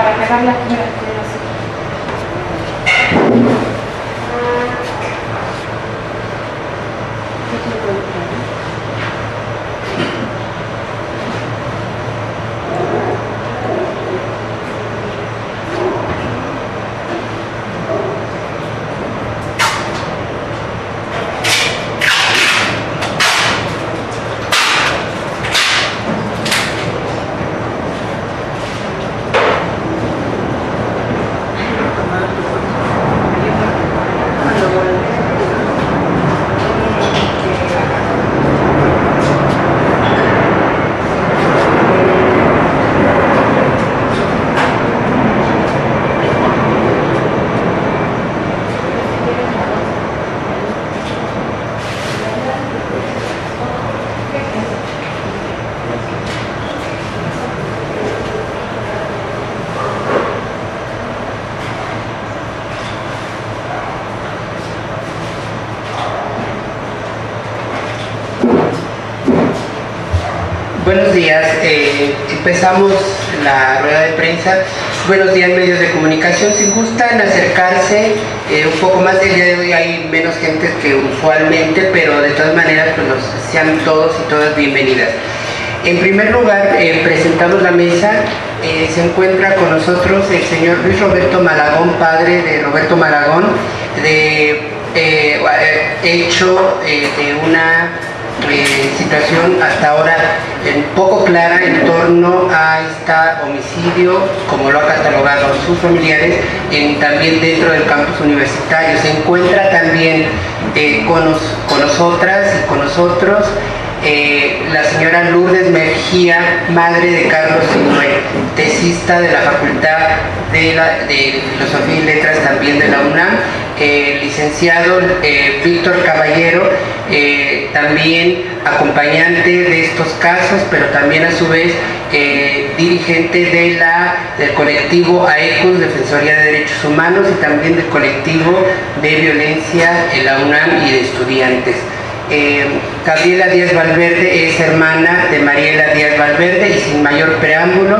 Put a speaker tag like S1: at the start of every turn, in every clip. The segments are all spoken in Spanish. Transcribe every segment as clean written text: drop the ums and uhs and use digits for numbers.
S1: para pegar las primeras.
S2: Buenos días, empezamos la rueda de prensa. Buenos días, medios de comunicación. Si gustan acercarse un poco más, el día de hoy hay menos gente que usualmente, pero de todas maneras pues sean todos y todas bienvenidas. En primer lugar, presentamos la mesa. Se encuentra con nosotros el señor Luis Roberto Malagón, padre de Roberto Malagón, hecho de una situación hasta ahora poco clara en torno a este homicidio, como lo ha catalogado sus familiares, también dentro del campus universitario. Se encuentra también con nosotras y con nosotros la señora Lourdes Mejía, madre de Carlos Sinué, tesista de la Facultad de Filosofía y Letras también de la UNAM, licenciado Víctor Caballero, también acompañante de estos casos, pero también a su vez dirigente del colectivo AECUS, Defensoría de Derechos Humanos, y también del colectivo de violencia en la UNAM y de estudiantes. Gabriela Díaz Valverde es hermana de Mariela Díaz Valverde, y sin mayor preámbulo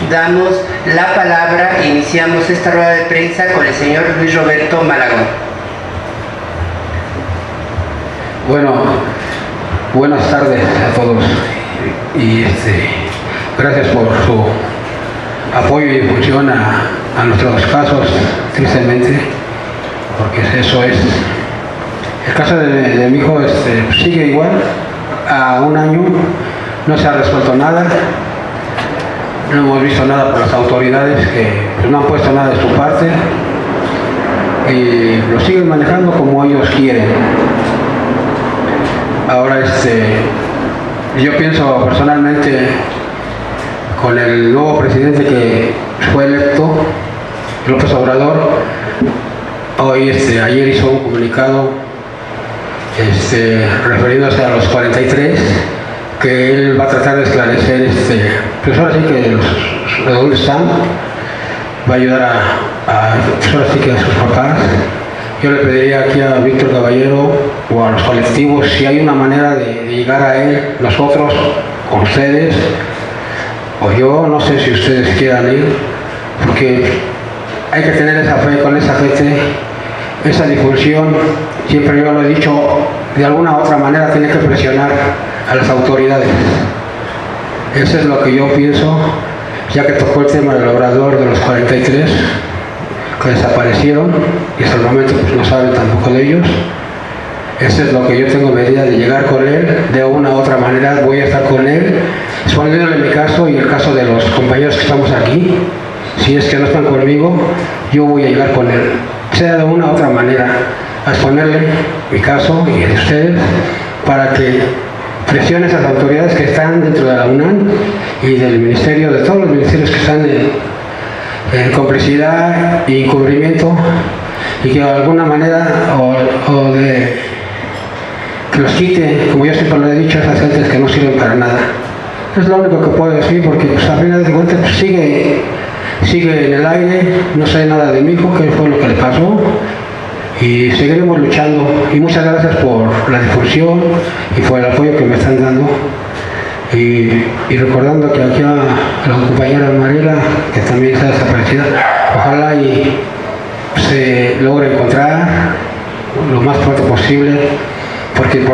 S2: damos la palabra e iniciamos esta rueda de prensa con el señor Luis Roberto Malagón.
S3: Bueno, buenas tardes a todos y gracias por su apoyo y difusión a nuestros casos, tristemente, porque eso es. El caso de mi hijo sigue igual, a un año no se ha resuelto nada, no hemos visto nada por las autoridades que pues, no han puesto nada de su parte y lo siguen manejando como ellos quieren. Ahora yo pienso personalmente con el nuevo presidente que fue electo, López Obrador, ayer hizo un comunicado refiriéndose a los 43, que él va a tratar de esclarecer, pues ahora sí que de dónde están, va a ayudar pues ahora sí que a sus papás. Yo le pediría aquí a Víctor Caballero o a los colectivos, si hay una manera de llegar a él, nosotros, con ustedes, o yo, no sé si ustedes quieran ir, porque hay que tener esa fe, con esa gente, esa difusión. Siempre yo lo he dicho, de alguna u otra manera tiene que presionar a las autoridades. Eso es lo que yo pienso, ya que tocó el tema del obrador de los 43 que desaparecieron y hasta el momento pues, no saben tampoco de ellos. Eso es lo que yo tengo medida de llegar con él. De una u otra manera voy a estar con él, exponiéndole mi caso y el caso de los compañeros que estamos aquí. Si es que no están conmigo, yo voy a llegar con él, sea de una u otra manera, a exponerle mi caso y el de ustedes, para que presione a esas autoridades que están dentro de la UNAM y del ministerio, de todos los ministerios que están en complicidad e encubrimiento, y que de alguna manera que los quite, como yo siempre lo he dicho, a esas gentes que no sirven para nada. Es lo único que puedo decir, porque pues, a final de cuentas pues, sigue en el aire, no sé nada de mi hijo, qué fue lo que le pasó, y seguiremos luchando. Y muchas gracias por la difusión y por el apoyo que me están dando. Y recordando que aquí a la compañera Mariela, que también está desaparecida, ojalá y se logre encontrar lo más pronto posible, porque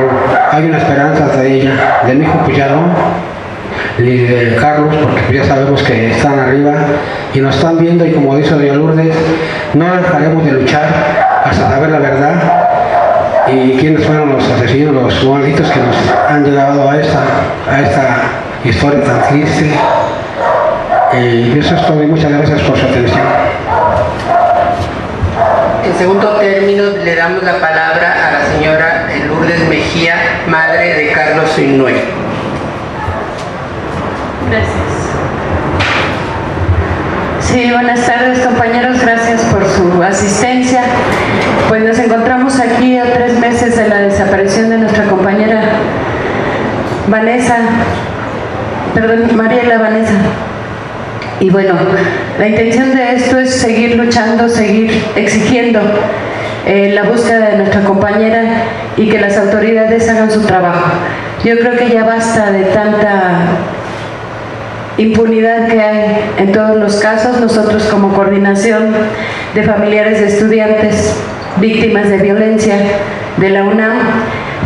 S3: hay una esperanza de ella, de mi hijo pues ya no, ni de Carlos, porque ya sabemos que están arriba y nos están viendo, y como dice doña Lourdes, no dejaremos de luchar hasta saber la verdad y quiénes fueron los asesinos, los malditos que nos han llegado a esta historia tan triste. Y eso es todo, y muchas gracias por su atención.
S2: En segundo término, le damos la palabra a la señora Lourdes Mejía, madre de Carlos Inúe.
S1: Gracias. Sí, buenas tardes, compañeros, gracias por su asistencia. Pues nos encontramos aquí a 3 meses de la desaparición de nuestra compañera Mariela Vanessa. Y bueno, la intención de esto es seguir luchando, seguir exigiendo la búsqueda de nuestra compañera y que las autoridades hagan su trabajo. Yo creo que ya basta de tanta impunidad que hay en todos los casos. Nosotros, como coordinación de familiares de estudiantes víctimas de violencia de la UNAM,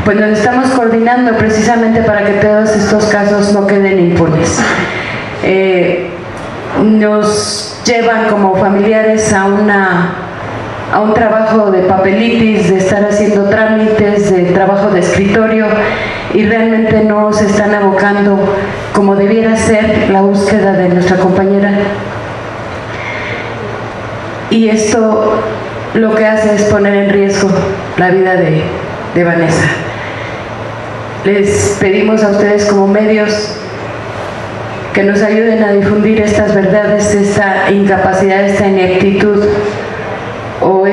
S1: pues nos estamos coordinando precisamente para que todos estos casos no queden impunes. Nos llevan como familiares a un trabajo de papelitis, de estar haciendo trámites, de trabajo de escritorio, y realmente no se están abocando como debiera ser la búsqueda de nuestra compañera. Y esto lo que hace es poner en riesgo la vida de Vanessa. Les pedimos a ustedes como medios que nos ayuden a difundir estas verdades, esta incapacidad, esta ineptitud o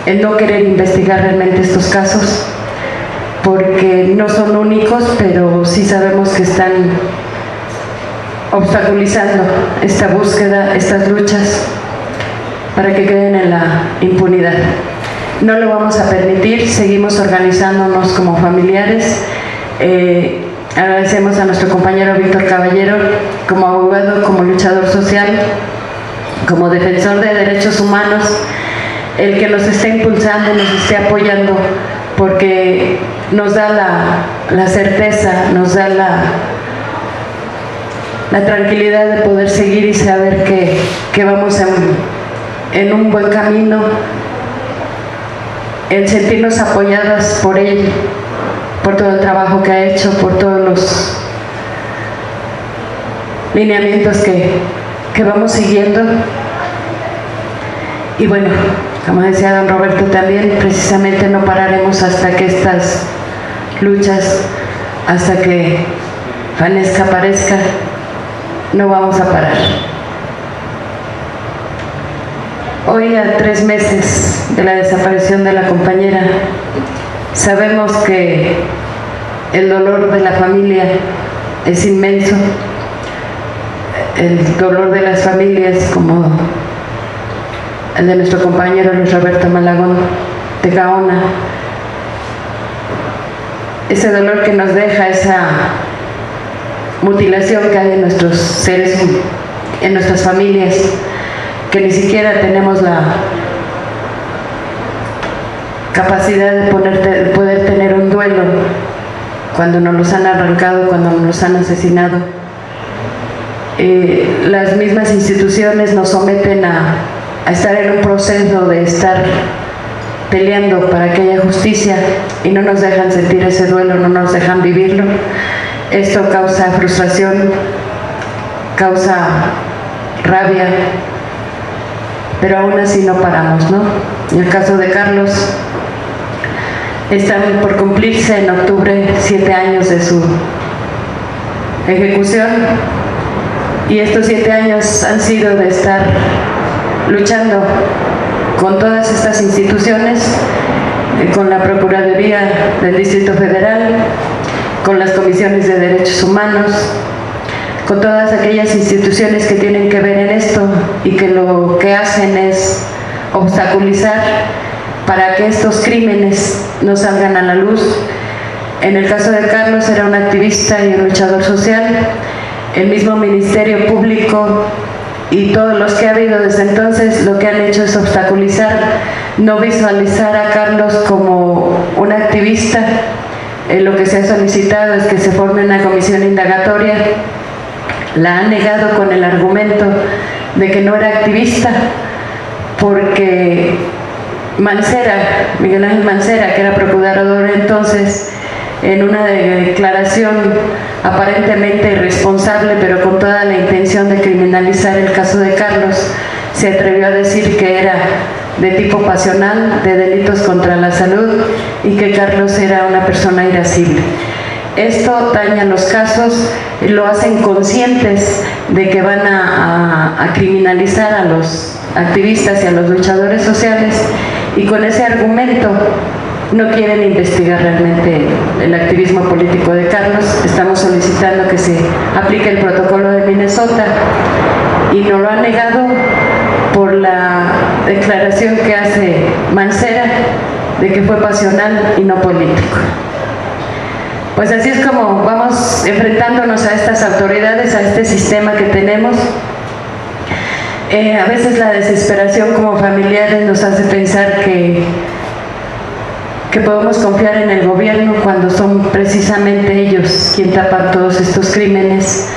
S1: el no querer investigar realmente estos casos, porque no son únicos, pero sí sabemos que están obstaculizando esta búsqueda, estas luchas, para que queden en la impunidad. No lo vamos a permitir, seguimos organizándonos como familiares. Agradecemos a nuestro compañero Víctor Caballero, como abogado, como luchador social, como defensor de derechos humanos, el que nos esté impulsando, nos esté apoyando, porque nos da la certeza, nos da la tranquilidad de poder seguir y saber que vamos en un buen camino, el sentirnos apoyadas por él, por todo el trabajo que ha hecho, por todos los lineamientos que vamos siguiendo. Y bueno, como decía don Roberto también, precisamente no pararemos hasta que estas luchas, hasta que Vanessa aparezca, no vamos a parar. Hoy, a 3 meses de la desaparición de la compañera, sabemos que el dolor de la familia es inmenso, el dolor de las familias, como el de nuestro compañero Luis Roberto Malagón de Gaona, ese dolor que nos deja esa mutilación que hay en nuestros seres, en nuestras familias, que ni siquiera tenemos la capacidad de poder tener un duelo cuando nos los han arrancado, cuando nos los han asesinado. Las mismas instituciones nos someten a estar en un proceso de estar peleando para que haya justicia y no nos dejan sentir ese duelo, no nos dejan vivirlo. Esto causa frustración, causa rabia, pero aún así no paramos, ¿no? En el caso de Carlos, están por cumplirse en octubre 7 años de su ejecución, y estos 7 años han sido de estar luchando con todas estas instituciones, con la Procuraduría del Distrito Federal, con las comisiones de derechos humanos, con todas aquellas instituciones que tienen que ver en esto y que lo que hacen es obstaculizar para que estos crímenes no salgan a la luz, En el caso de Carlos era un activista y un luchador social. El mismo Ministerio Público y todos los que ha habido desde entonces lo que han hecho es obstaculizar, no visualizar a Carlos como un activista. Lo que se ha solicitado es que se forme una comisión indagatoria. La han negado con el argumento de que no era activista, porque Mancera, Miguel Ángel Mancera, que era procurador entonces, en una declaración aparentemente irresponsable, pero con toda la intención de criminalizar el caso de Carlos, se atrevió a decir que era de tipo pasional, de delitos contra la salud, y que Carlos era una persona irascible. Esto daña los casos, lo hacen conscientes de que van a criminalizar a los activistas y a los luchadores sociales, y con ese argumento no quieren investigar realmente el activismo político de Carlos. Estamos solicitando que se aplique el protocolo de Minnesota, y nos lo han negado por la declaración que hace Mancera de que fue pasional y no político. Pues así es como vamos enfrentándonos a estas autoridades, a este sistema que tenemos. A veces la desesperación como familiares nos hace pensar que podemos confiar en el gobierno cuando son precisamente ellos quienes tapan todos estos crímenes,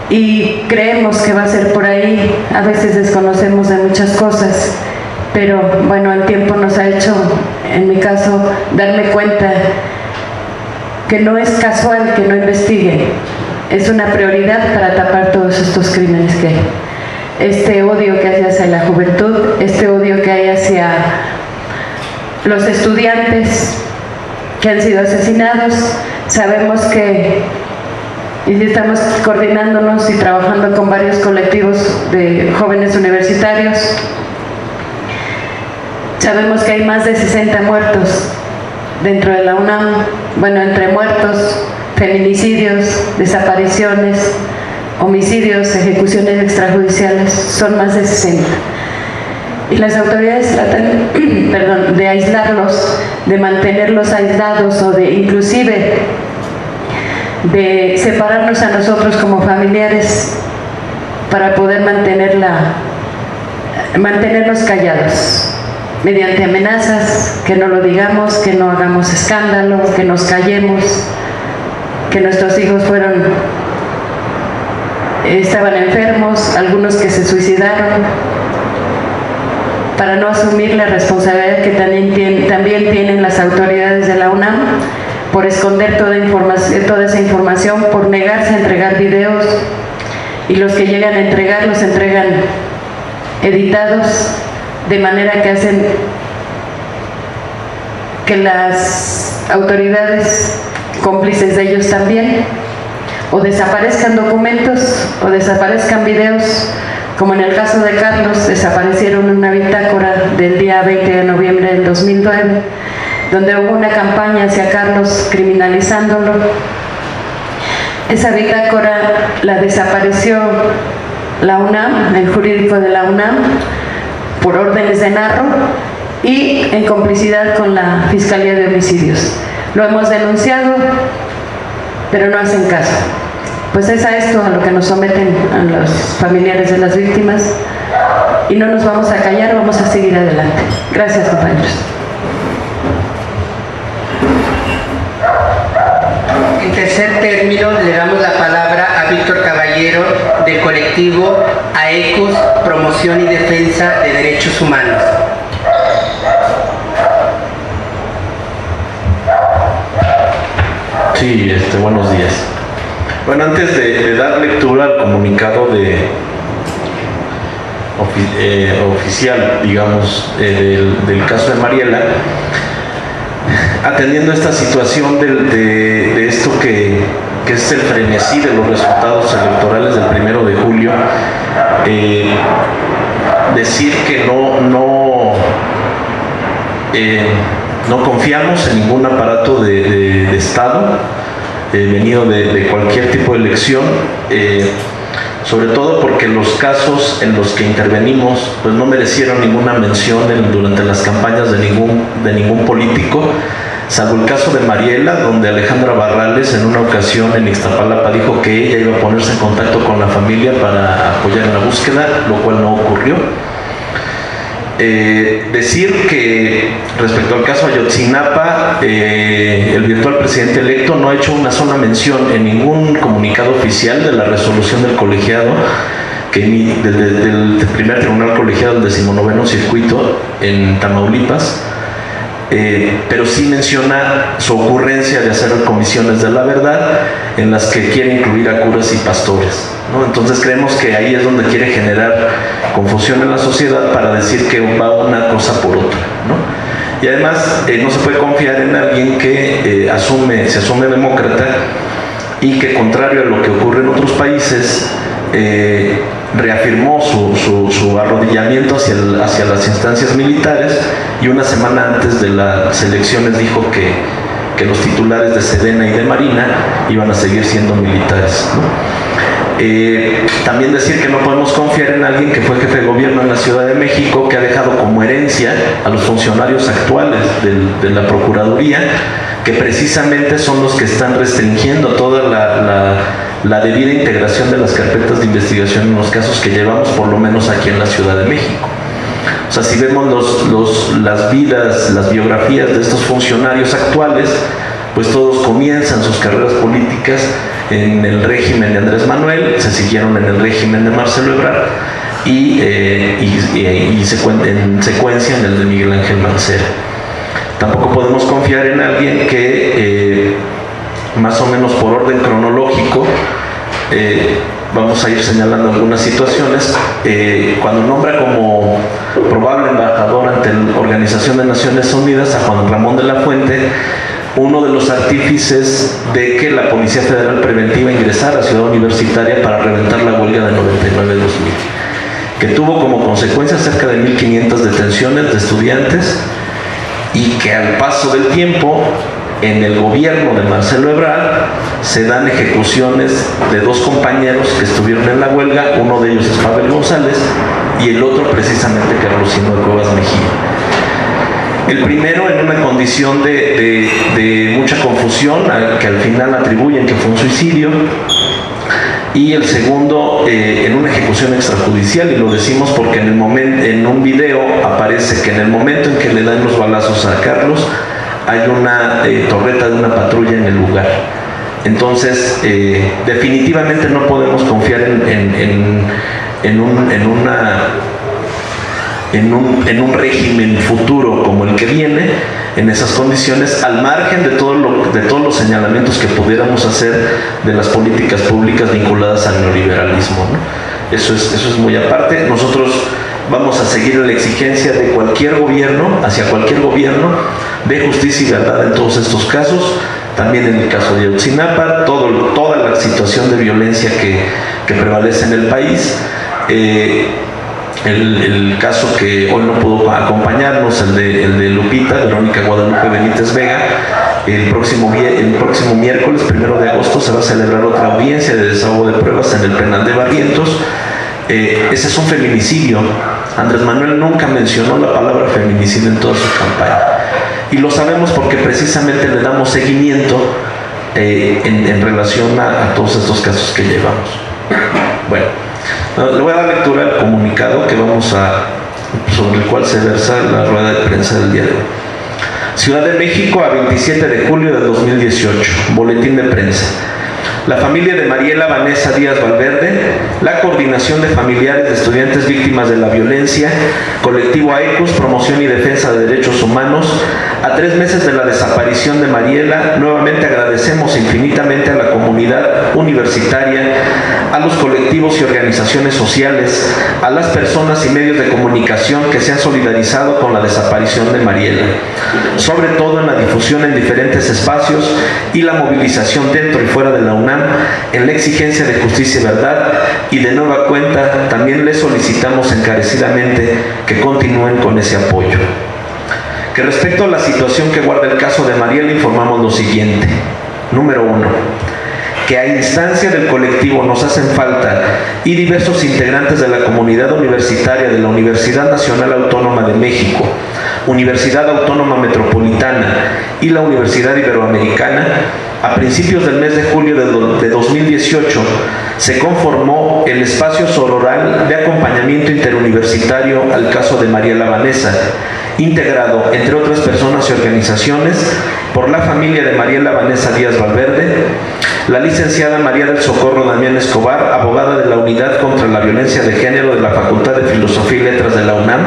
S1: y creemos que va a ser por ahí. A veces desconocemos de muchas cosas, pero bueno, el tiempo nos ha hecho, en mi caso, darme cuenta que no es casual que no investiguen, es una prioridad para tapar todos estos crímenes que hay. Este odio que hay hacia la juventud, este odio que hay hacia los estudiantes que han sido asesinados. Sabemos que, y estamos coordinándonos y trabajando con varios colectivos de jóvenes universitarios, sabemos que hay más de 60 muertos dentro de la UNAM, bueno, entre muertos, feminicidios, desapariciones, homicidios, ejecuciones extrajudiciales, son más de 60. Y las autoridades tratan de aislarlos, de mantenerlos aislados, o de inclusive de separarnos a nosotros como familiares para poder mantenernos callados, mediante amenazas, que no lo digamos, que no hagamos escándalo, que nos callemos, que nuestros hijos estaban enfermos, algunos que se suicidaron, para no asumir la responsabilidad que también tienen las autoridades de la UNAM por esconder toda esa información, por negarse a entregar videos, y los que llegan a entregar los entregan editados, de manera que hacen que las autoridades, cómplices de ellos también, o desaparezcan documentos o desaparezcan videos, como en el caso de Carlos. Desaparecieron una bitácora del día 20 de noviembre del 2009, donde hubo una campaña hacia Carlos criminalizándolo. Esa bitácora la desapareció la UNAM, el jurídico de la UNAM, por órdenes de Narro y en complicidad con la Fiscalía de Homicidios. Lo hemos denunciado, pero no hacen caso. Pues es a esto a lo que nos someten a los familiares de las víctimas, y no nos vamos a callar, vamos a seguir adelante. Gracias, compañeros.
S2: En tercer término, le damos la palabra a Víctor Caballero, del colectivo AECUS, Promoción y Defensa de Derechos Humanos.
S4: Sí, buenos días. Bueno, antes de dar lectura al comunicado oficial, digamos, del caso de Mariela, atendiendo esta situación de esto que es el frenesí de los resultados electorales del 1 de julio, decir que no confiamos en ningún aparato de Estado venido de cualquier tipo de elección, sobre todo porque los casos en los que intervenimos pues no merecieron ninguna mención durante las campañas de ningún político. salvo el caso de Mariela, donde Alejandra Barrales en una ocasión en Ixtapalapa dijo que ella iba a ponerse en contacto con la familia para apoyar en la búsqueda, lo cual no ocurrió. Decir que respecto al caso Ayotzinapa, el virtual presidente electo no ha hecho una sola mención en ningún comunicado oficial de la resolución del colegiado, del primer tribunal colegiado del 19º circuito en Tamaulipas, pero sí menciona su ocurrencia de hacer comisiones de la verdad en las que quiere incluir a curas y pastores, ¿no? Entonces creemos que ahí es donde quiere generar confusión en la sociedad para decir que va una cosa por otra, ¿no? Y además no se puede confiar en alguien que se asume demócrata y que, contrario a lo que ocurre en otros países, reafirmó su arrodillamiento hacia las instancias militares, y una semana antes de las elecciones dijo que los titulares de Sedena y de Marina iban a seguir siendo militares, ¿no? También decir que no podemos confiar en alguien que fue jefe de gobierno en la Ciudad de México, que ha dejado como herencia a los funcionarios actuales de la Procuraduría, que precisamente son los que están restringiendo toda la debida integración de las carpetas de investigación en los casos que llevamos, por lo menos aquí en la Ciudad de México. O sea, si vemos las vidas, las biografías de estos funcionarios actuales, pues todos comienzan sus carreras políticas en el régimen de Andrés Manuel, se siguieron en el régimen de Marcelo Ebrard y en secuencia en el de Miguel Ángel Mancera. Tampoco podemos confiar en alguien que, más o menos por orden cronológico, vamos a ir señalando algunas situaciones. Cuando nombra como probable embajador ante la Organización de Naciones Unidas a Juan Ramón de la Fuente, uno de los artífices de que la Policía Federal Preventiva ingresara a Ciudad Universitaria para reventar la huelga de 99-2000, que tuvo como consecuencia cerca de 1.500 detenciones de estudiantes, y que al paso del tiempo, en el gobierno de Marcelo Ebrard, se dan ejecuciones de 2 compañeros que estuvieron en la huelga. Uno de ellos es Pavel González y el otro precisamente Carlosino de Cuevas Mejía. El primero en una condición de mucha confusión, que al final atribuyen que fue un suicidio, y el segundo en una ejecución extrajudicial, y lo decimos porque en un video aparece que en el momento en que le dan los balazos a Carlos hay una torreta de una patrulla en el lugar. Entonces definitivamente no podemos confiar en un régimen futuro como el que viene en esas condiciones, al margen de todos los señalamientos que pudiéramos hacer de las políticas públicas vinculadas al neoliberalismo, ¿no? Eso es muy aparte. Nosotros vamos a seguir la exigencia de cualquier gobierno, hacia cualquier gobierno, de justicia y verdad en todos estos casos, también en el caso de Ayotzinapa, toda la situación de violencia que prevalece en el país. El caso que hoy no pudo acompañarnos, el de Lupita, Verónica Guadalupe Benítez Vega, el próximo miércoles 1 de agosto se va a celebrar otra audiencia de desahogo de pruebas en el penal de Barrientos. Ese es un feminicidio. Andrés Manuel nunca mencionó la palabra feminicidio en toda su campaña, y lo sabemos porque precisamente le damos seguimiento en relación a todos estos casos que llevamos. Bueno, le voy a dar lectura al comunicado sobre el cual se versa la rueda de prensa del día de hoy. Ciudad de México, a 27 de julio de 2018. Boletín de prensa. La familia de Mariela Vanessa Díaz Valverde, la Coordinación de Familiares de Estudiantes Víctimas de la Violencia, Colectivo AECUS, Promoción y Defensa de Derechos Humanos, a 3 meses de la desaparición de Mariela, nuevamente agradecemos infinitamente a la comunidad universitaria, a los colectivos y organizaciones sociales, a las personas y medios de comunicación que se han solidarizado con la desaparición de Mariela, sobre todo en la difusión en diferentes espacios y la movilización dentro y fuera de la UNAM en la exigencia de justicia y verdad, y de nueva cuenta también les solicitamos encarecidamente que continúen con ese apoyo. Que respecto a la situación que guarda el caso de Mariela, informamos lo siguiente. Número 1. Que a instancia del colectivo Nos Hacen Falta y diversos integrantes de la comunidad universitaria de la Universidad Nacional Autónoma de México, Universidad Autónoma Metropolitana y la Universidad Iberoamericana, a principios del mes de julio de 2018 se conformó el espacio sororal de acompañamiento interuniversitario al caso de Mariela Vanessa, integrado, entre otras personas y organizaciones, por la familia de Mariela Vanessa Díaz Valverde, la licenciada María del Socorro Damián Escobar, abogada de la Unidad contra la Violencia de Género de la Facultad de Filosofía y Letras de la UNAM,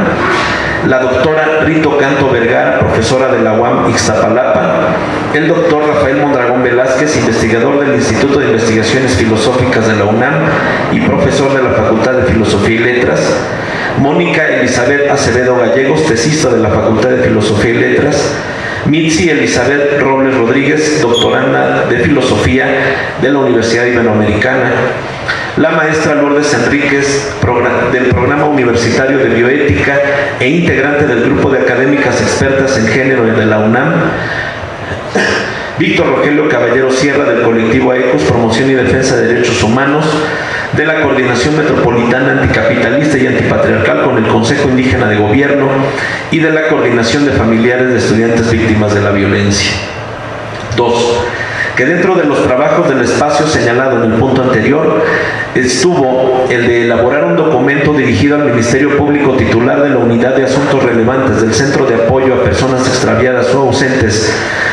S4: la doctora Rito Canto Vergara, profesora de la UAM Ixtapalapa, el doctor Rafael Mondragón Velázquez, investigador del Instituto de Investigaciones Filosóficas de la UNAM y profesor de la Facultad de Filosofía y Letras, Mónica Elizabeth Acevedo Gallegos, tesista de la Facultad de Filosofía y Letras, Mitzi Elizabeth Robles Rodríguez, doctoranda de Filosofía de la Universidad Iberoamericana, la maestra Lourdes Enríquez, del Programa Universitario de Bioética e integrante del Grupo de Académicas Expertas en Género de la UNAM, Víctor Rogelio Caballero Sierra, del colectivo AECOS, Promoción y Defensa de Derechos Humanos, de la Coordinación Metropolitana Anticapitalista y Antipatriarcal con el Consejo Indígena de Gobierno y de la Coordinación de Familiares de Estudiantes Víctimas de la Violencia. 2. Que dentro de los trabajos del espacio señalado en el punto anterior estuvo el de elaborar un documento dirigido al Ministerio Público titular de la Unidad de Asuntos Relevantes del Centro de Apoyo a Personas Extraviadas o Ausentes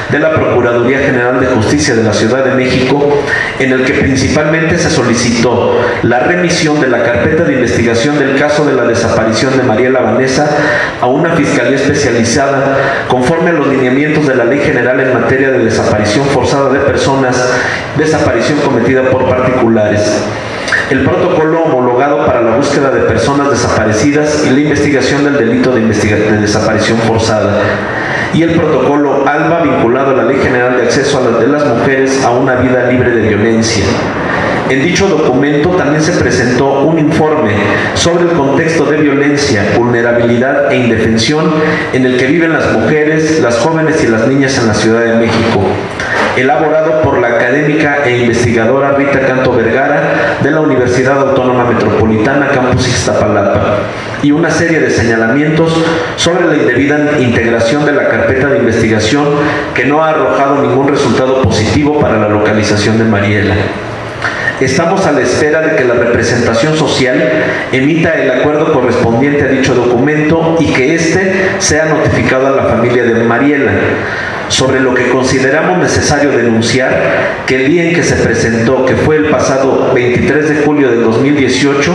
S4: de la Procuraduría General de Justicia de la Ciudad de México, en el que principalmente se solicitó la remisión de la carpeta de investigación del caso de la desaparición de Mariela Vanessa a una fiscalía especializada conforme a los lineamientos de la Ley General en materia de desaparición forzada de personas, desaparición cometida por particulares, el protocolo homologado para la búsqueda de personas desaparecidas y la investigación del delito de desaparición forzada, y el protocolo ALBA vinculado a la Ley General de Acceso de las Mujeres a una vida libre de violencia. En dicho documento también se presentó un informe sobre el contexto de violencia, vulnerabilidad e indefensión en el que viven las mujeres, las jóvenes y las niñas en la Ciudad de México, elaborado por la académica e investigadora Rita Canto Vergara de la Universidad Autónoma Metropolitana Campus Ixtapalapa, y una serie de señalamientos sobre la indebida integración de la carpeta de investigación que no ha arrojado ningún resultado positivo para la localización de Mariela. Estamos a la espera de que la representación social emita el acuerdo correspondiente a dicho documento y que éste sea notificado a la familia de Mariela, sobre lo que consideramos necesario denunciar que el día en que se presentó, que fue el pasado 23 de julio de 2018,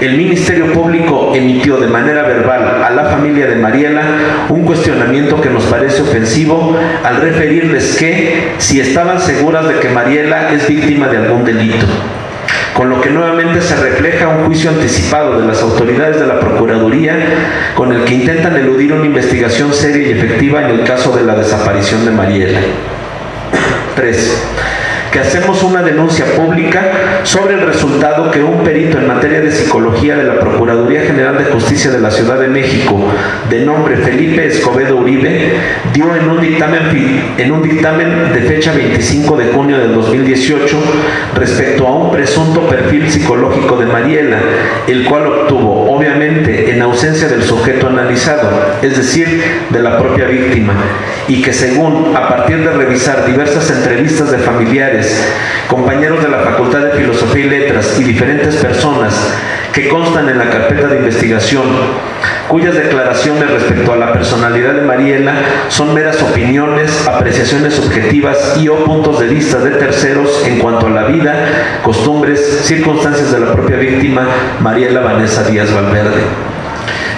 S4: el Ministerio Público emitió de manera verbal a la familia de Mariela un cuestionamiento que nos parece ofensivo al referirles que si estaban seguras de que Mariela es víctima de algún delito, con lo que nuevamente se refleja un juicio anticipado de las autoridades de la Procuraduría con el que intentan eludir una investigación seria y efectiva en el caso de la desaparición de Mariela. 3. Que hacemos una denuncia pública sobre el resultado que un perito en materia de psicología de la Procuraduría General de Justicia de la Ciudad de México, de nombre Felipe Escobedo Uribe, dio en un dictamen de fecha 25 de junio del 2018 respecto a un presunto perfil psicológico de Mariela, el cual obtuvo, obviamente, en ausencia del sujeto analizado, es decir, de la propia víctima, y que según, a partir de revisar diversas entrevistas de familiares, compañeros de la Facultad de Filosofía y Letras y diferentes personas que constan en la carpeta de investigación, cuyas declaraciones respecto a la personalidad de Mariela son meras opiniones, apreciaciones subjetivas y o puntos de vista de terceros en cuanto a la vida, costumbres, circunstancias de la propia víctima, Mariela Vanessa Díaz Valverde.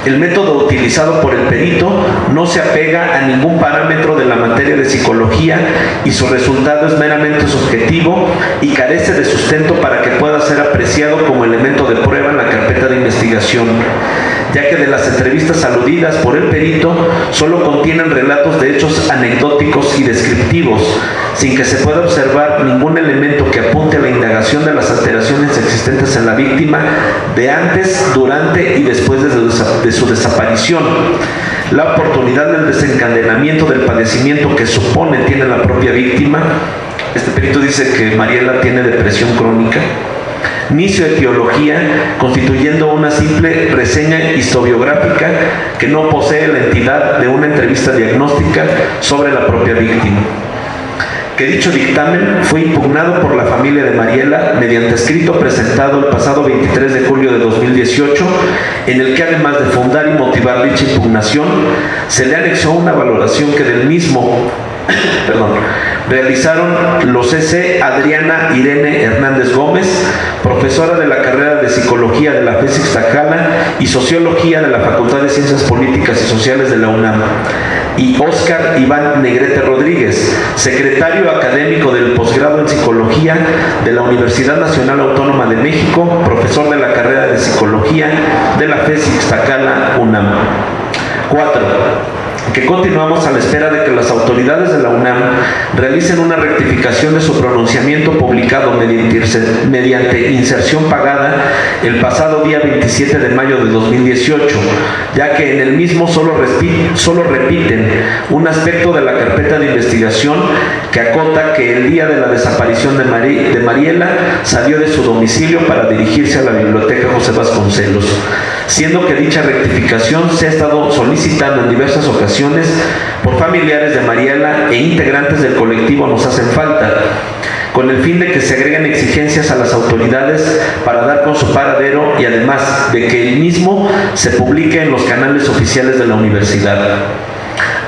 S4: El método utilizado por el perito no se apega a ningún parámetro de la materia de psicología y su resultado es meramente subjetivo y carece de sustento para que pueda ser apreciado como elemento de prueba en la carpeta de investigación, ya que de las entrevistas aludidas por el perito solo contienen relatos de hechos anecdóticos y descriptivos, sin que se pueda observar ningún elemento que apunte a la indagación de las alteraciones existentes en la víctima de antes, durante y después de su desaparición, la oportunidad del desencadenamiento del padecimiento que supone tiene la propia víctima. Este perito dice que Mariela tiene depresión crónica, ni su etiología, constituyendo una simple reseña historiográfica que no posee la entidad de una entrevista diagnóstica sobre la propia víctima. Que dicho dictamen fue impugnado por la familia de Mariela mediante escrito presentado el pasado 23 de julio de 2018, en el que además de fundar y motivar dicha impugnación, se le anexó una valoración que del mismo realizaron los C.C. Adriana Irene Hernández Gómez, profesora de la carrera de Psicología de la FES Ixtacala y Sociología de la Facultad de Ciencias Políticas y Sociales de la UNAM, y Óscar Iván Negrete Rodríguez, secretario académico del posgrado en Psicología de la Universidad Nacional Autónoma de México, profesor de la carrera de Psicología de la FES Ixtacala, UNAM. 4. Que continuamos a la espera de que las autoridades de la UNAM realicen una rectificación de su pronunciamiento publicado mediante inserción pagada el pasado día 27 de mayo de 2018, ya que en el mismo solo repiten un aspecto de la carpeta de investigación que acota que el día de la desaparición de Mariela salió de su domicilio para dirigirse a la Biblioteca José Vasconcelos, siendo que dicha rectificación se ha estado solicitando en diversas ocasiones por familiares de Mariela e integrantes del colectivo Nos Hacen Falta, con el fin de que se agreguen exigencias a las autoridades para dar con su paradero y además de que el mismo se publique en los canales oficiales de la universidad.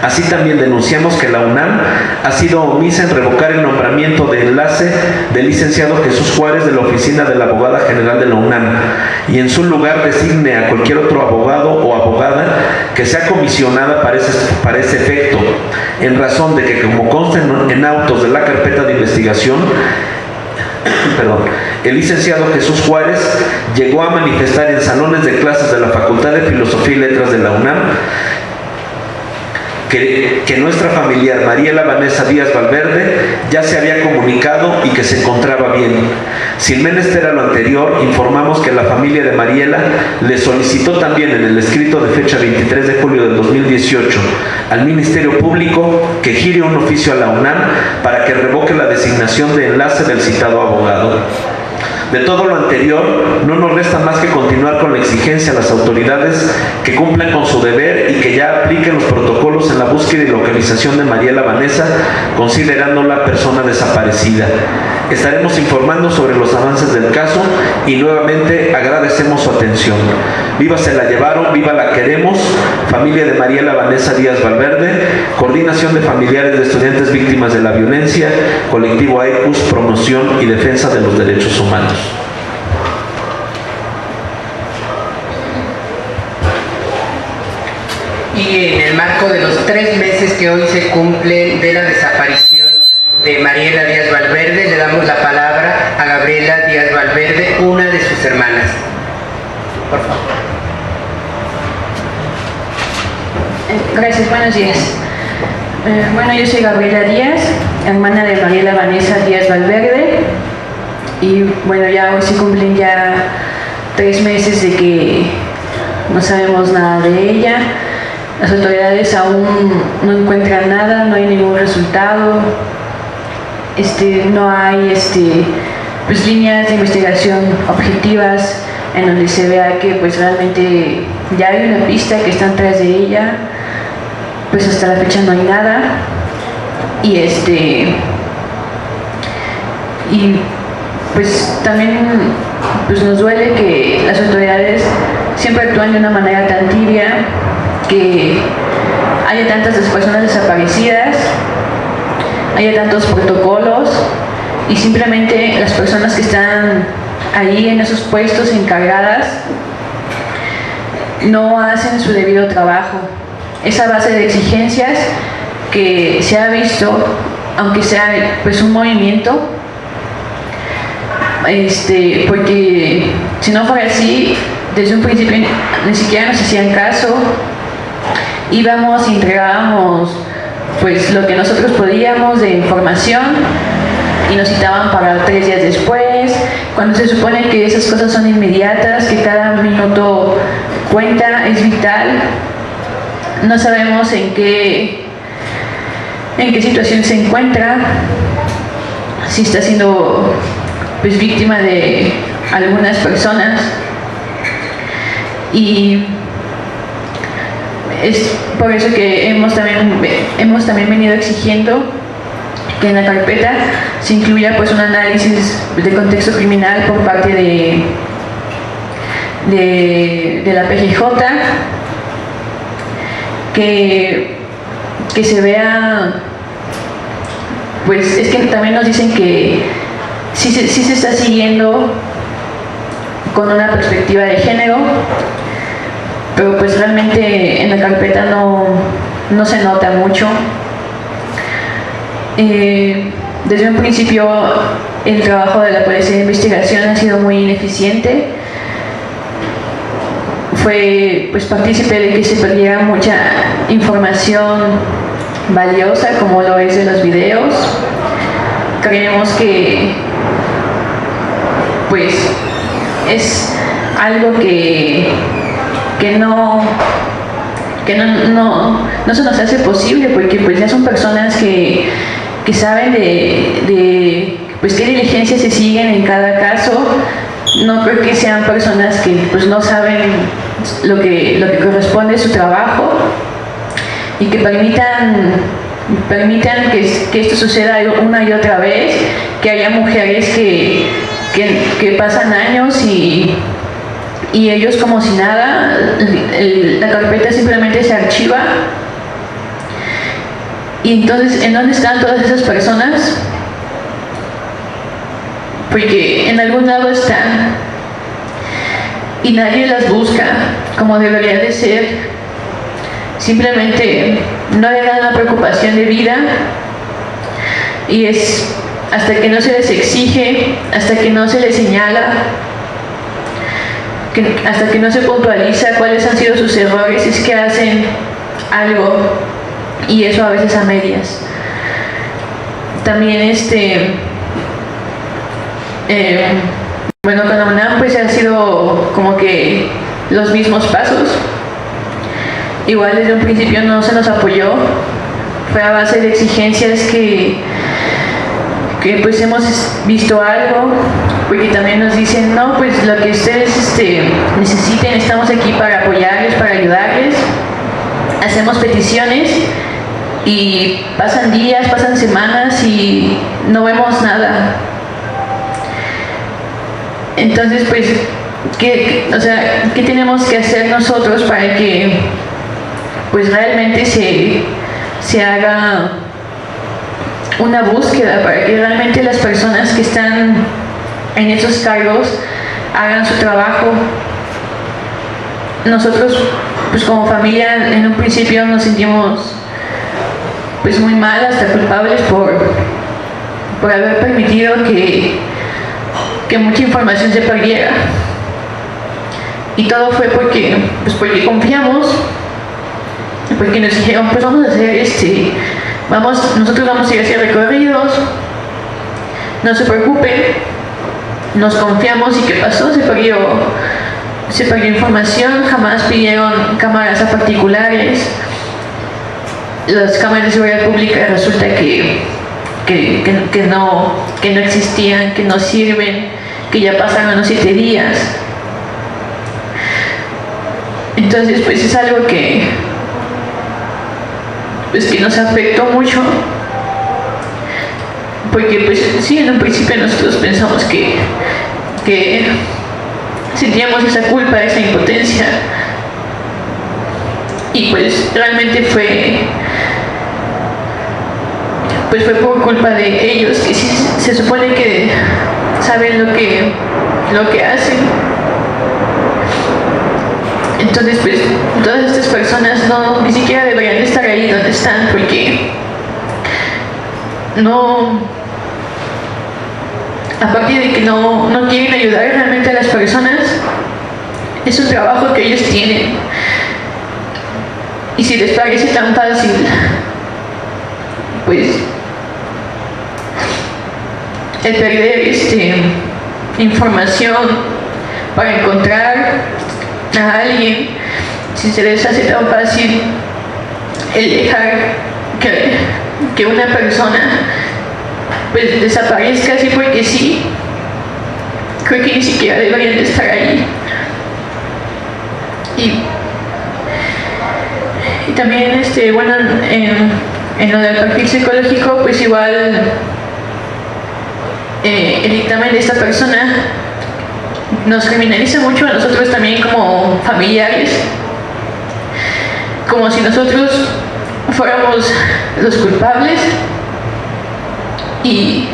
S4: Así también denunciamos que la UNAM ha sido omisa en revocar el nombramiento de enlace del licenciado Jesús Juárez de la oficina de la abogada general de la UNAM y en su lugar designe a cualquier otro abogado o abogada que sea comisionada para ese efecto, en razón de que, como consta en autos de la carpeta de investigación, el licenciado Jesús Juárez llegó a manifestar en salones de clases de la Facultad de Filosofía y Letras de la UNAM que nuestra familiar Mariela Vanessa Díaz Valverde ya se había comunicado y que se encontraba bien. Sin menester a lo anterior, informamos que la familia de Mariela le solicitó también en el escrito de fecha 23 de julio del 2018 al Ministerio Público que gire un oficio a la UNAM para que revoque la designación de enlace del citado abogado. De todo lo anterior, no nos resta más que continuar con la exigencia a las autoridades que cumplan con su deber y que ya apliquen los protocolos en la búsqueda y localización de Mariela Vanessa, considerándola persona desaparecida. Estaremos informando sobre los avances del caso y nuevamente agradecemos su atención. Viva se la llevaron, viva la queremos. Familia de Mariela Vanessa Díaz Valverde, Coordinación de Familiares de Estudiantes Víctimas de la Violencia, Colectivo AECUS, Promoción y Defensa de los Derechos Humanos.
S2: Y en el marco de los 3 meses que hoy se cumplen de la desaparición de Mariela Díaz Valverde, le damos la palabra a Gabriela Díaz Valverde, una de sus hermanas. Por favor.
S1: Gracias, buenos días. Bueno, yo soy Gabriela Díaz, hermana de Mariela Vanessa Díaz Valverde. Y bueno, ya hoy se cumplen ya 3 meses de que no sabemos nada de ella. Las autoridades aún no encuentran nada, no hay ningún resultado. No hay pues líneas de investigación objetivas en donde se vea que pues realmente ya hay una pista que está tras de ella. Pues hasta la fecha no hay nada. Y pues también pues nos duele que las autoridades siempre actúan de una manera tan tibia, que haya tantas personas desaparecidas, haya tantos protocolos y simplemente las personas que están ahí en esos puestos encargadas no hacen su debido trabajo. Esa base de exigencias que se ha visto, aunque sea pues un movimiento, porque si no fuera así, desde un principio ni siquiera nos hacían caso, íbamos y entregábamos pues lo que nosotros podíamos de información y nos citaban para 3 días después, cuando se supone que esas cosas son inmediatas, que cada minuto cuenta, es vital. No sabemos en qué situación se encuentra, si está siendo pues víctima de
S5: algunas personas, y es por eso que hemos también venido exigiendo que en la carpeta se incluya pues un análisis de contexto criminal por parte de la PGJ, que se vea, pues es que también nos dicen que sí se está siguiendo con una perspectiva de género, pero pues realmente en la carpeta no se nota mucho. Desde un principio el trabajo de la Policía de Investigación ha sido muy ineficiente. Fue pues partícipe de que se perdiera mucha información valiosa, como lo es de los videos. Creemos que pues es algo que no se nos hace posible, porque pues ya son personas que saben de pues qué diligencias se siguen en cada caso. No creo que sean personas que pues no saben lo que corresponde a su trabajo, y que permitan que esto suceda una y otra vez, que haya mujeres que pasan años y ellos como si nada, la carpeta simplemente se archiva. Y entonces, ¿en dónde están todas esas personas? Porque en algún lado están y nadie las busca como debería de ser. Simplemente no le dan la preocupación de vida, y es hasta que no se les exige, hasta que no se les señala, hasta que no se puntualiza cuáles han sido sus errores, es que hacen algo, y eso a veces a medias. También bueno, con la UNAM pues ha sido como que los mismos pasos. Igual desde un principio no se nos apoyó, fue a base de exigencias que pues hemos visto algo, porque también nos dicen, no, pues lo que ustedes necesiten, estamos aquí para apoyarles, para ayudarles. Hacemos peticiones y pasan días, pasan semanas y no vemos nada. Entonces, pues, ¿qué tenemos que hacer nosotros para que pues realmente se haga una búsqueda, para que realmente las personas que están en esos cargos hagan su trabajo? Nosotros pues como familia en un principio nos sentimos pues muy mal, hasta culpables por haber permitido que mucha información se perdiera, y todo fue porque confiamos, porque nos dijeron, pues vamos a hacer nosotros vamos a ir a hacer recorridos, no se preocupen, nos confiamos. ¿Y qué pasó? Se perdió información, jamás pidieron cámaras a particulares. Las cámaras de seguridad pública resulta que no existían, que no sirven, que ya pasaron los 7 días. Entonces pues es algo que nos afectó mucho, porque pues sí, en un principio nosotros pensamos que sentíamos esa culpa, esa impotencia, y pues realmente fue por culpa de ellos, que sí, se supone que saben lo que hacen. Entonces pues todas estas personas ni siquiera deberían estar ahí donde están, porque aparte de que no quieren ayudar realmente a las personas, es un trabajo que ellos tienen, y si les parece tan fácil pues el perder información para encontrar a alguien, si se les hace tan fácil el dejar que una persona pues desaparezca así porque sí, creo que ni siquiera deberían de estar ahí. Y también, bueno, en lo del perfil psicológico, pues igual el dictamen de esta persona nos criminaliza mucho a nosotros también como familiares, como si nosotros fuéramos los culpables. Y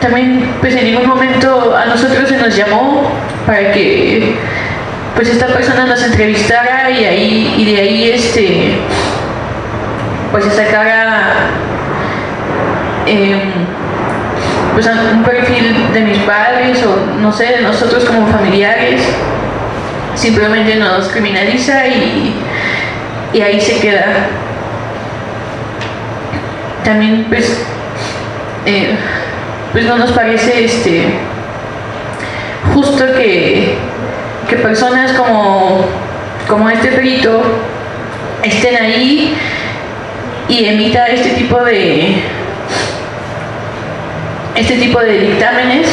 S5: también pues en ningún momento a nosotros se nos llamó para que pues esta persona nos entrevistara y de ahí pues se sacara pues un perfil de mis padres o no sé, de nosotros como familiares. Simplemente nos criminaliza y ahí se queda. También pues no nos parece justo que personas como este perito estén ahí y emita este tipo de dictámenes,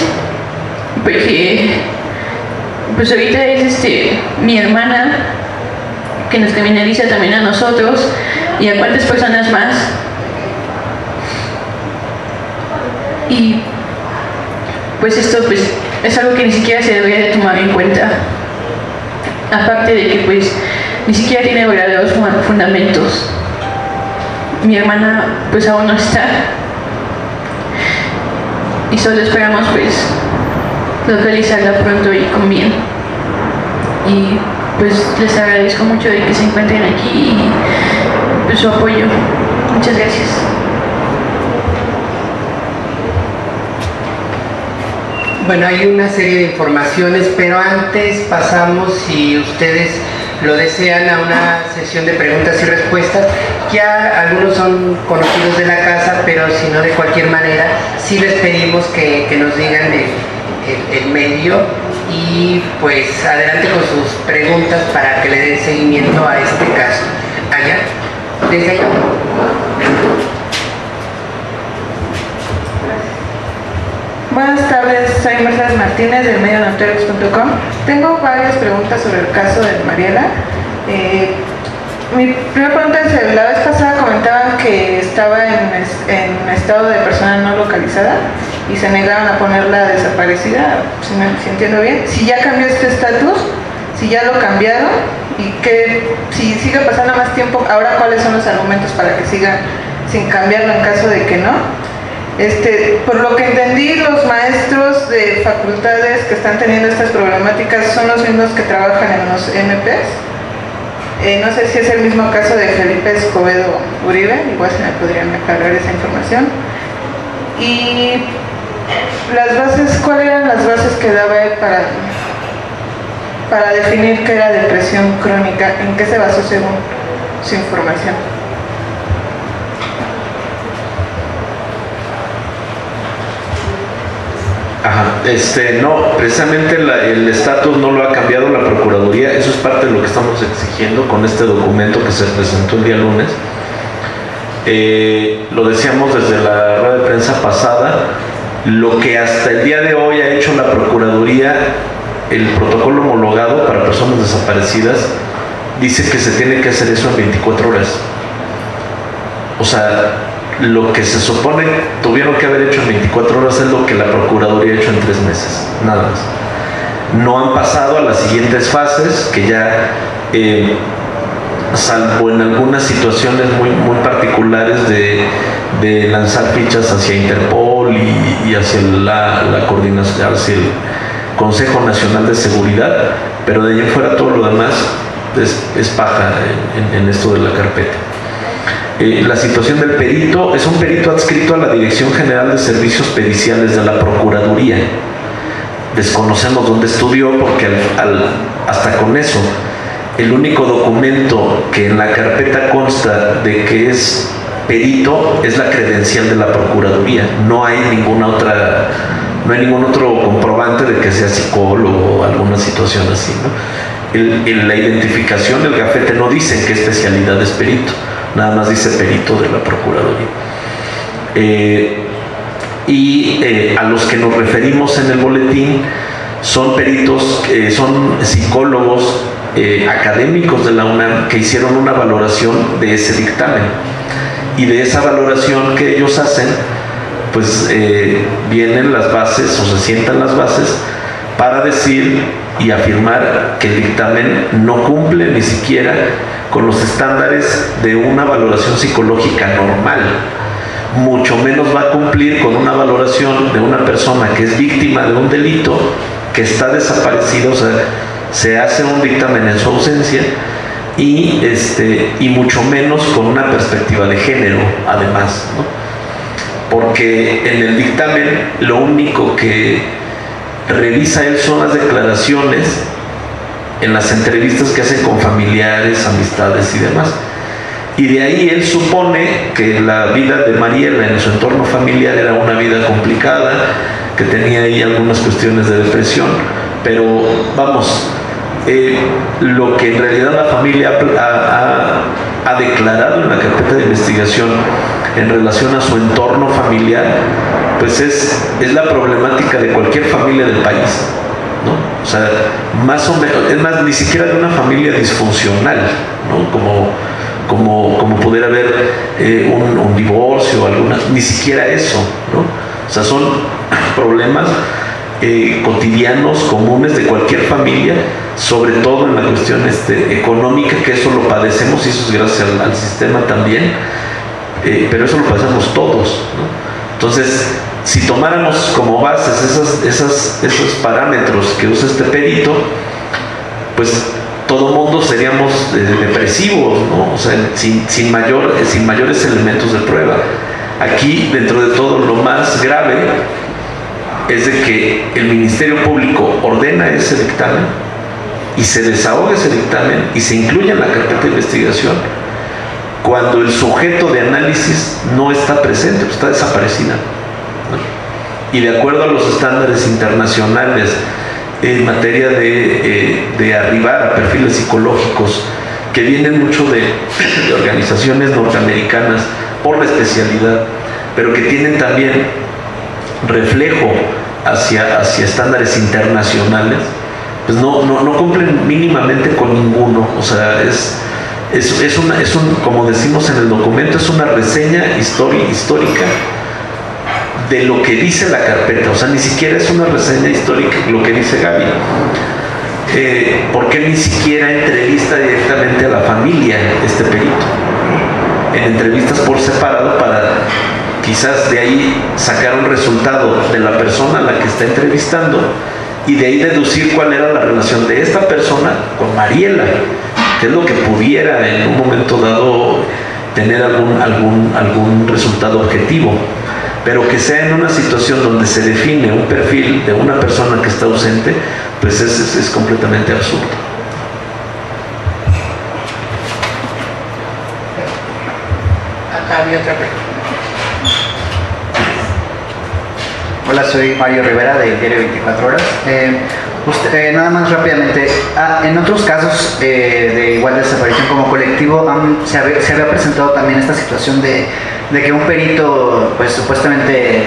S5: porque pues ahorita es mi hermana que nos criminaliza también a nosotros y a cuántas personas más. Y pues esto pues es algo que ni siquiera se debería de tomar en cuenta, aparte de que pues ni siquiera tiene verdaderos fundamentos. Mi hermana pues aún no está y solo esperamos pues localizarla pronto y con bien. Y pues les agradezco mucho de que se encuentren aquí y pues su apoyo. Muchas gracias.
S2: Bueno, hay una serie de informaciones, pero antes pasamos, si ustedes lo desean, a una sesión de preguntas y respuestas. Ya algunos son conocidos de la casa, pero si no, de cualquier manera, sí les pedimos que nos digan el medio y pues adelante con sus preguntas para que le den seguimiento a este caso. Allá, desde allá.
S6: Buenas tardes, soy Mercedes Martínez del medionotorios.com. Tengo varias preguntas sobre el caso de Mariela. Mi primera pregunta es, la vez pasada comentaban que estaba en estado de persona no localizada y se negaron a ponerla desaparecida, si entiendo bien. Si ya cambió este estatus, si ya lo cambiaron y que si sigue pasando más tiempo, ahora cuáles son los argumentos para que sigan sin cambiarlo en caso de que no. Por lo que entendí, los maestros de facultades que están teniendo estas problemáticas son los mismos que trabajan en los MPs. No sé si es el mismo caso de Felipe Escobedo Uribe, igual se me podrían aclarar esa información. Y las bases, ¿cuáles eran las bases que daba él para definir qué era depresión crónica? ¿En qué se basó según su información?
S4: Ajá, no, precisamente el estatus no lo ha cambiado la Procuraduría, eso es parte de lo que estamos exigiendo con este documento que se presentó el día lunes. Lo decíamos desde la rueda de prensa pasada, lo que hasta el día de hoy ha hecho la Procuraduría, el protocolo homologado para personas desaparecidas, dice que se tiene que hacer eso en 24 horas. O sea, lo que se supone tuvieron que haber hecho en 24 horas es lo que la Procuraduría ha hecho en 3 meses, nada más. No han pasado a las siguientes fases, que ya, salvo en algunas situaciones muy particulares de lanzar fichas hacia Interpol y hacia la coordinación, hacia el Consejo Nacional de Seguridad, pero de ahí en fuera todo lo demás es paja en esto de la carpeta. La situación del perito es un perito adscrito a la Dirección General de Servicios Periciales de la Procuraduría. Desconocemos dónde estudió porque hasta con eso, el único documento que en la carpeta consta de que es perito es la credencial de la Procuraduría. No hay ningún otro comprobante de que sea psicólogo o alguna situación así, ¿no? En la identificación del gafete no dice qué especialidad es perito, nada más dice perito de la Procuraduría. A los que nos referimos en el boletín son peritos, son psicólogos académicos de la UNAM que hicieron una valoración de ese dictamen. Y de esa valoración que ellos hacen, pues vienen las bases o se sientan las bases para decir y afirmar que el dictamen no cumple ni siquiera con los estándares de una valoración psicológica normal. Mucho menos va a cumplir con una valoración de una persona que es víctima de un delito, que está desaparecido, o sea, se hace un dictamen en su ausencia, y mucho menos con una perspectiva de género, además, ¿no? Porque en el dictamen lo único que revisa él son las declaraciones en las entrevistas que hacen con familiares, amistades y demás. Y de ahí él supone que la vida de Mariela en su entorno familiar era una vida complicada, que tenía ahí algunas cuestiones de depresión, pero vamos, lo que en realidad la familia ha declarado en la carpeta de investigación en relación a su entorno familiar, pues es la problemática de cualquier familia del país, ¿no? O sea, más o menos, es más, ni siquiera de una familia disfuncional, ¿no? Como pudiera haber un divorcio o alguna, ni siquiera eso, ¿no? O sea, son problemas cotidianos, comunes de cualquier familia, sobre todo en la cuestión económica, que eso lo padecemos, y eso es gracias al sistema también, pero eso lo padecemos todos, ¿no? Entonces, si tomáramos como bases esos parámetros que usa este perito, pues todo mundo seríamos depresivos, ¿no? O sea, sin mayores elementos de prueba. Aquí, dentro de todo, lo más grave es de que el Ministerio Público ordena ese dictamen y se desahoga ese dictamen y se incluye en la carpeta de investigación cuando el sujeto de análisis no está presente, pues está desaparecida, ¿no? Y de acuerdo a los estándares internacionales en materia de arribar a perfiles psicológicos que vienen mucho de organizaciones norteamericanas por la especialidad, pero que tienen también reflejo hacia estándares internacionales, pues no cumplen mínimamente con ninguno. O sea, como decimos en el documento, es una reseña histórica de lo que dice la carpeta. O sea, ni siquiera es una reseña histórica lo que dice Gaby, porque ni siquiera entrevista directamente a la familia este perito, en entrevistas por separado, para quizás de ahí sacar un resultado de la persona a la que está entrevistando y de ahí deducir cuál era la relación de esta persona con Mariela, que es lo que pudiera en un momento dado tener algún resultado objetivo. Pero que sea en una situación donde se define un perfil de una persona que está ausente, pues es completamente absurdo.
S2: Acá había otra pregunta.
S7: Hola, soy Mario Rivera del diario 24 Horas. Nada más rápidamente, en otros casos de igual desaparición como colectivo se había presentado también esta situación de que un perito, pues supuestamente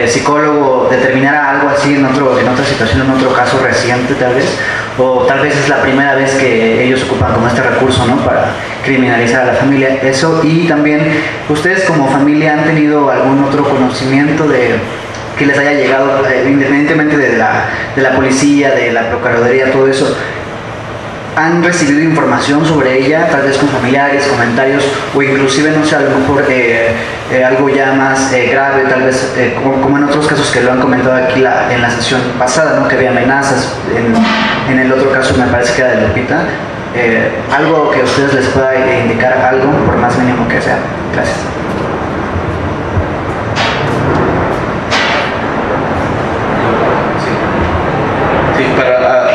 S7: psicólogo, determinara algo así en otra situación, en otro caso reciente tal vez, o tal vez es la primera vez que ellos ocupan como este recurso, ¿no?, para criminalizar a la familia. Eso, y también ustedes como familia han tenido algún otro conocimiento de que les haya llegado, independientemente de la policía, de la procuraduría, todo eso, han recibido información sobre ella, tal vez con familiares, comentarios, o inclusive, no sé, a lo mejor algo ya más grave, tal vez como en otros casos que lo han comentado aquí en la sesión pasada, ¿no?, que había amenazas, en el otro caso me parece que era de Lupita, algo que a ustedes les pueda indicar algo, por más mínimo que sea. Gracias.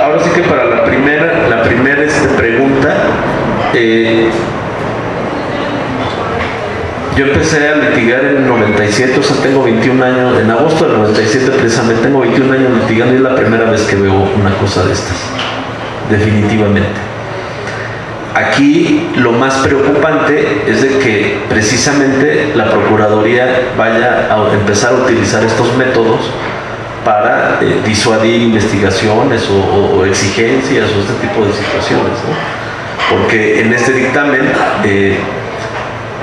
S4: Ahora sí que para la primera pregunta, yo empecé a litigar en el 97, o sea, tengo 21 años, en agosto del 97 precisamente, tengo 21 años litigando y es la primera vez que veo una cosa de estas, definitivamente. Aquí lo más preocupante es de que precisamente la Procuraduría vaya a empezar a utilizar estos métodos para disuadir investigaciones o exigencias o este tipo de situaciones, ¿no? Porque en este dictamen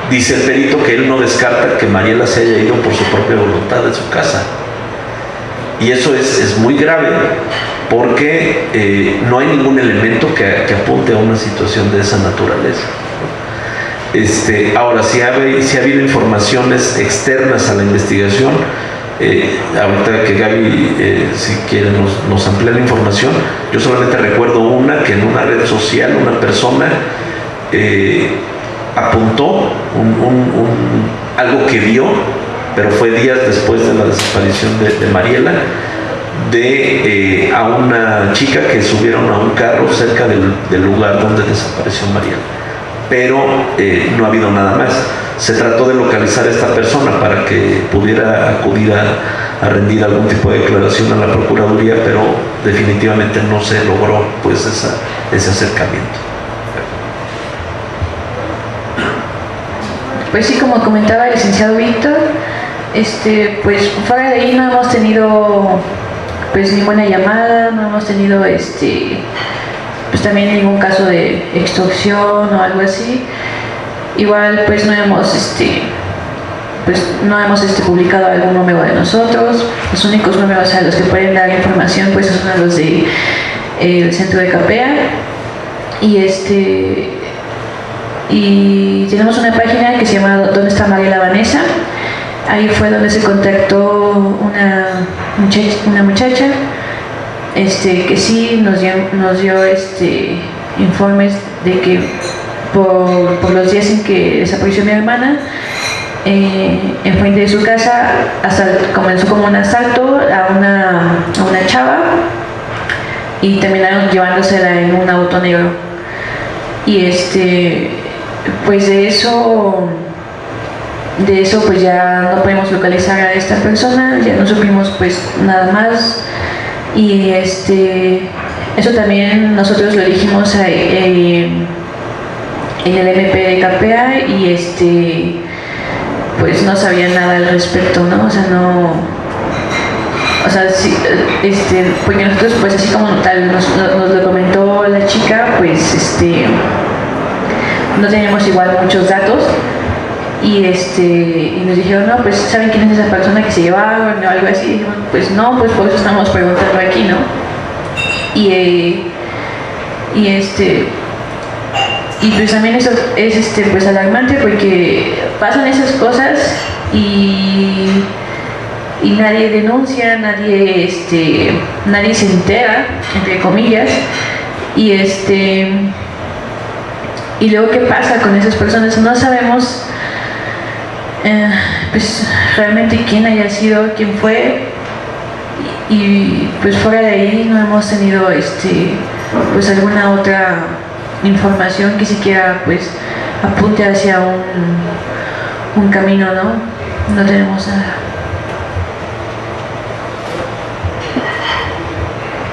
S4: dice el perito que él no descarta que Mariela se haya ido por su propia voluntad de su casa. Y eso es muy grave porque no hay ningún elemento que apunte a una situación de esa naturaleza. Ahora, si ha habido informaciones externas a la investigación, ahorita que Gaby, si quiere, nos amplía la información, yo solamente recuerdo una que en una red social una persona apuntó algo que vio, pero fue días después de la desaparición de Mariela, a una chica que subieron a un carro cerca del lugar donde desapareció Mariela. Pero no ha habido nada más. Se trató de localizar a esta persona para que pudiera acudir a rendir algún tipo de declaración a la Procuraduría, pero definitivamente no se logró pues ese acercamiento.
S5: Pues sí, como comentaba el licenciado Víctor, pues fuera de ahí no hemos tenido pues ninguna llamada, no hemos tenido pues también ningún caso de extorsión o algo así. Igual pues no hemos publicado algún número de nosotros. Los únicos números a los que pueden dar información pues son los de el centro de Capea, y tenemos una página que se llama ¿Dónde está Mariela Vanessa? Ahí fue donde se contactó una muchacha que sí nos dio informes de que por los días en que desapareció mi hermana, en frente de su casa comenzó como un asalto a una chava y terminaron llevándosela en un auto negro. Y pues de eso pues ya no podemos localizar a esta persona, ya no supimos pues nada más. Y eso también nosotros lo dijimos en el MP de Capea y pues no sabía nada al respecto, ¿no? Sí, porque nosotros pues así como tal nos lo comentó la chica, pues no teníamos igual muchos datos y nos dijeron, no, pues ¿saben quién es esa persona que se llevaron o algo así? Y dijimos, pues no, pues por eso estamos preguntando aquí, ¿no? Y pues también eso es pues alarmante porque pasan esas cosas y nadie denuncia, nadie se entera, entre comillas, y luego qué pasa con esas personas. No sabemos pues realmente quién haya sido, quién fue, y pues fuera de ahí no hemos tenido pues alguna otra información que siquiera pues apunte hacia un camino, no tenemos nada.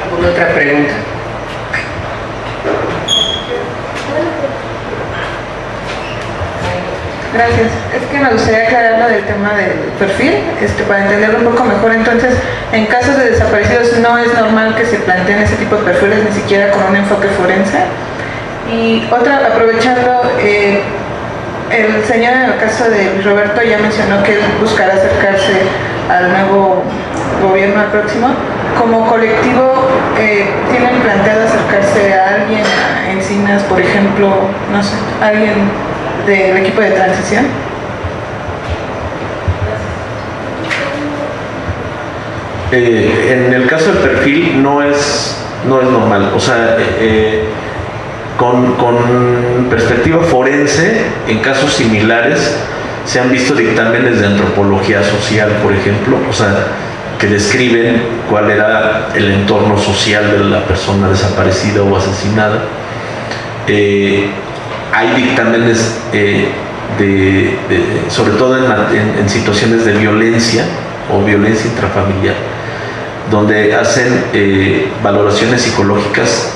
S2: ¿Alguna otra pregunta?
S6: Gracias. Es que me gustaría aclarar lo del tema del perfil, para entenderlo un poco mejor. Entonces, en casos de desaparecidos no es normal que se planteen ese tipo de perfiles, ni siquiera con un enfoque forense. Y otra, aprovechando, el señor en el caso de Luis Roberto ya mencionó que él buscará acercarse al nuevo gobierno próximo. Como colectivo, ¿tienen planteado acercarse a alguien, a Encinas, por ejemplo, no sé, alguien del equipo de transición?
S4: En el caso del perfil no es normal, o sea, con perspectiva forense, en casos similares se han visto dictámenes de antropología social, por ejemplo, o sea, que describen cuál era el entorno social de la persona desaparecida o asesinada. Hay dictámenes sobre todo en situaciones de violencia o violencia intrafamiliar, donde hacen valoraciones psicológicas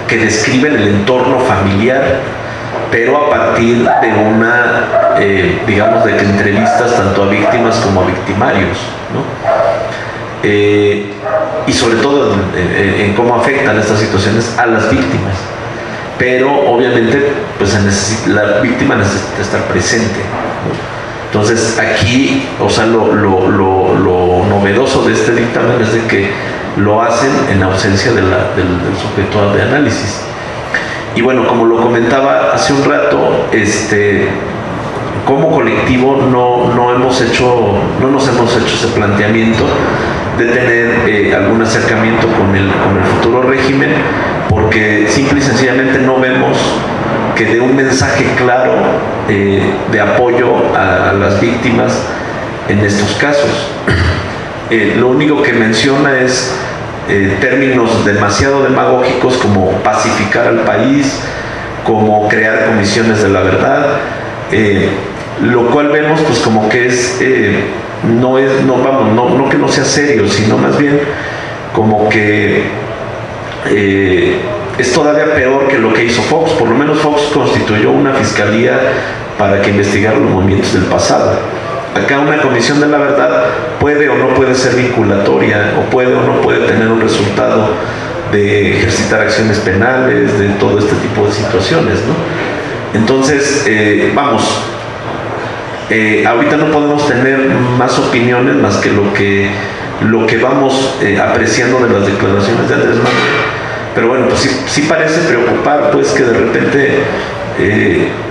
S4: que describen el entorno familiar, pero a partir de digamos, de entrevistas tanto a víctimas como a victimarios, ¿no? y sobre todo en cómo afectan estas situaciones a las víctimas. Pero obviamente pues la víctima necesita estar presente, ¿no? Entonces aquí, o sea, lo novedoso de este dictamen es de que lo hacen en ausencia del sujeto de análisis. Y bueno, como lo comentaba hace un rato, como colectivo no nos hemos hecho ese planteamiento de tener algún acercamiento con el futuro régimen, porque simple y sencillamente no vemos que dé un mensaje claro de apoyo a las víctimas en estos casos. Lo único que menciona es términos demasiado demagógicos como pacificar al país, como crear comisiones de la verdad, lo cual vemos pues como que es no que no sea serio, sino más bien como que es todavía peor que lo que hizo Fox. Por lo menos Fox constituyó una fiscalía para que investigara los movimientos del pasado. Acá una comisión de la verdad puede o no puede ser vinculatoria, o puede o no puede tener un resultado de ejercitar acciones penales, de todo este tipo de situaciones, ¿no? Entonces, ahorita no podemos tener más opiniones más que lo que vamos apreciando de las declaraciones de Andrés Manuel. Pero bueno, pues sí parece preocupar, pues, que de repente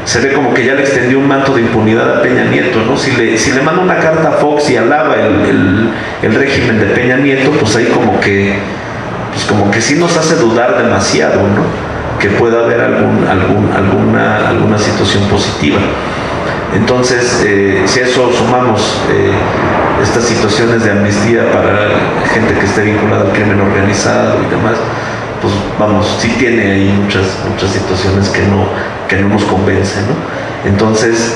S4: se ve como que ya le extendió un manto de impunidad a Peña Nieto, ¿no? Si le manda una carta a Fox y alaba el régimen de Peña Nieto, pues ahí como que sí nos hace dudar demasiado, ¿no? Que pueda haber alguna situación positiva. Entonces, si a eso sumamos estas situaciones de amnistía para gente que esté vinculada al crimen organizado y demás, pues sí tiene ahí muchas situaciones que no nos convencen, ¿no? Entonces,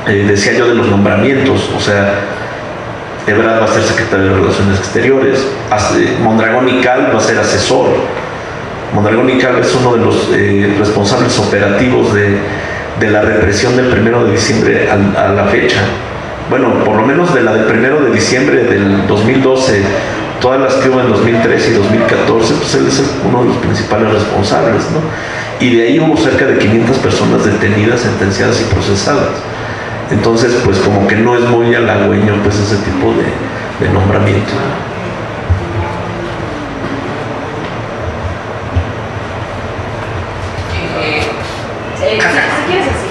S4: decía yo de los nombramientos, o sea, Ebrard va a ser secretario de Relaciones Exteriores, Mondragón y Cal va a ser asesor. Mondragón y Cal es uno de los responsables operativos de la represión del 1 de diciembre a la fecha. Bueno, por lo menos de la del 1 de diciembre del 2012, todas las que hubo en 2013 y 2014, pues él es uno de los principales responsables, ¿no? Y de ahí hubo cerca de 500 personas detenidas, sentenciadas y procesadas. Entonces, pues como que no es muy halagüeño pues ese tipo de nombramiento.
S8: Si quieres así.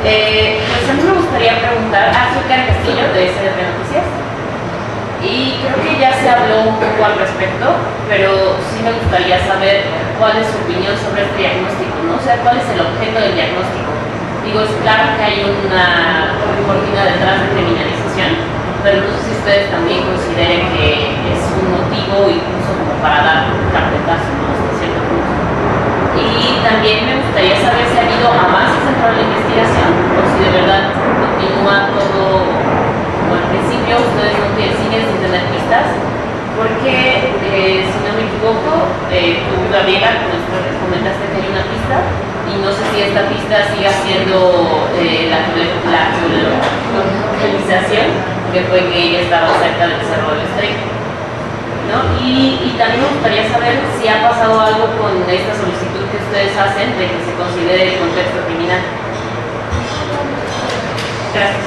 S8: Pues a mí me gustaría preguntar a Azúcar Castillo de SDF Noticias, y creo que ya se habló un poco al respecto, pero sí me gustaría saber cuál es su opinión sobre este diagnóstico, ¿no? O sea, cuál es el objeto del diagnóstico. Digo, es claro que hay una cortina detrás de criminalización, pero no sé si ustedes también consideren que es un motivo incluso como para dar un carpetazo, ¿no? Hasta cierto punto. Y también me gustaría saber si ha habido avances dentro de la investigación o si de verdad continúa todo como al principio, ustedes no siguen sin tener pistas, porque si no me equivoco, tú, Gabriela, nos comentaste que hay una pista y no sé si esta pista siga siendo la geolocalización, que fue que ella estaba cerca del Cerro del Estrecho, ¿no? Y también me gustaría saber si ha pasado algo con esta solicitud que ustedes hacen de que se considere el contexto criminal. Gracias.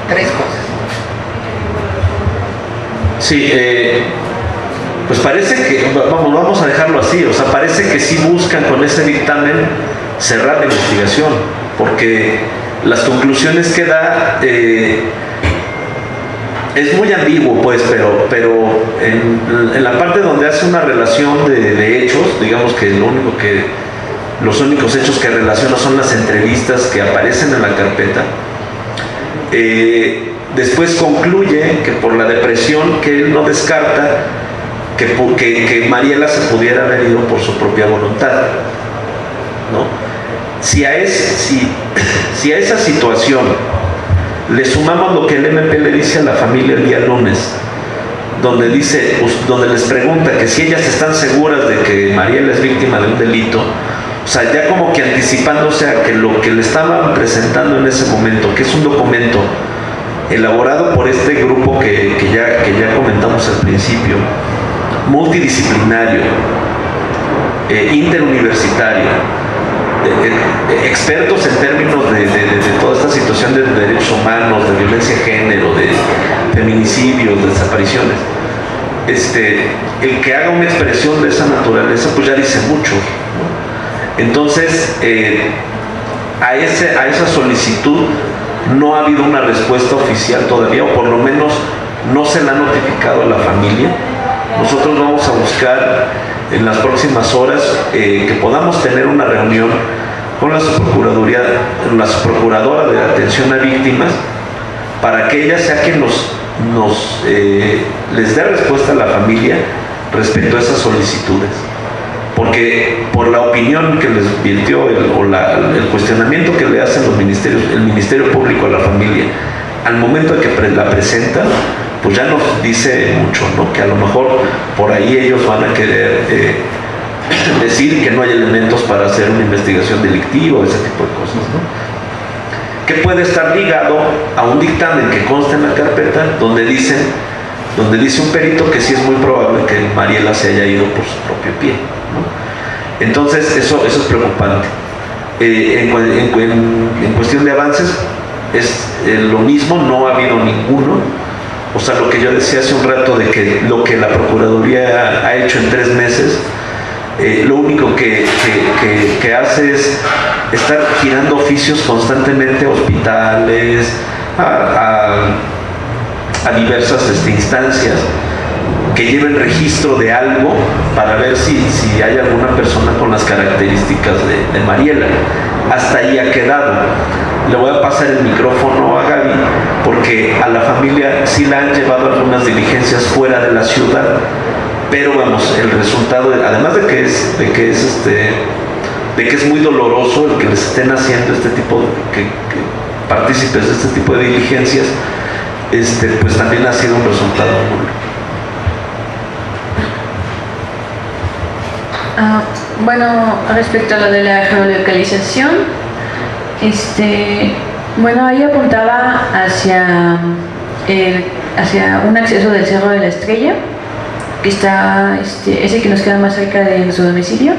S2: 3 cosas.
S4: Sí, pues parece que, vamos a dejarlo así, o sea, parece que sí buscan con ese dictamen cerrar la investigación, porque las conclusiones que da es muy ambiguo, pues, pero en la parte donde hace una relación de hechos, digamos que los únicos hechos que relaciona son las entrevistas que aparecen en la carpeta. Después concluye que por la depresión, que él no descarta que Mariela se pudiera haber ido por su propia voluntad, ¿no? Si a esa situación le sumamos lo que el MP le dice a la familia el día lunes, donde les pregunta que si ellas están seguras de que Mariela es víctima de un delito, o sea, ya como que anticipándose a que lo que le estaban presentando en ese momento, que es un documento elaborado por este grupo que ya comentamos al principio, multidisciplinario, interuniversitario, expertos en términos de toda esta situación de derechos humanos, de violencia de género, de feminicidios, de desapariciones. El que haga una expresión de esa naturaleza pues ya dice mucho, ¿no? Entonces a esa solicitud no ha habido una respuesta oficial todavía, o por lo menos no se la ha notificado a la familia. Nosotros vamos a buscar en las próximas horas que podamos tener una reunión con la subprocuradora de atención a víctimas, para que ella sea quien les dé respuesta a la familia respecto a esas solicitudes, porque por la opinión que les virtió el cuestionamiento que le hacen el Ministerio Público a la familia al momento de que la presentan, pues ya nos dice mucho, ¿no? Que a lo mejor por ahí ellos van a querer decir que no hay elementos para hacer una investigación delictiva o ese tipo de cosas, ¿no? Que puede estar ligado a un dictamen que consta en la carpeta donde dice un perito que sí es muy probable que Mariela se haya ido por su propio pie, ¿no? Entonces eso es preocupante. En cuestión de avances es lo mismo, no ha habido ninguno. O sea, lo que yo decía hace un rato de que lo que la Procuraduría ha hecho en 3 meses, lo único que hace es estar girando oficios constantemente a hospitales, a diversas instancias que lleven registro de algo para ver si hay alguna persona con las características de Mariela. Hasta ahí ha quedado. Le voy a pasar el micrófono a Gaby, porque a la familia sí la han llevado algunas diligencias fuera de la ciudad, pero vamos, el resultado, además de que es muy doloroso el que les estén haciendo este tipo partícipes de este tipo de diligencias, pues también ha sido un resultado nulo.
S5: Bueno, respecto a lo de la geolocalización, bueno, ahí apuntaba hacia un acceso del Cerro de la Estrella, que está ese que nos queda más cerca de nuestro domicilio,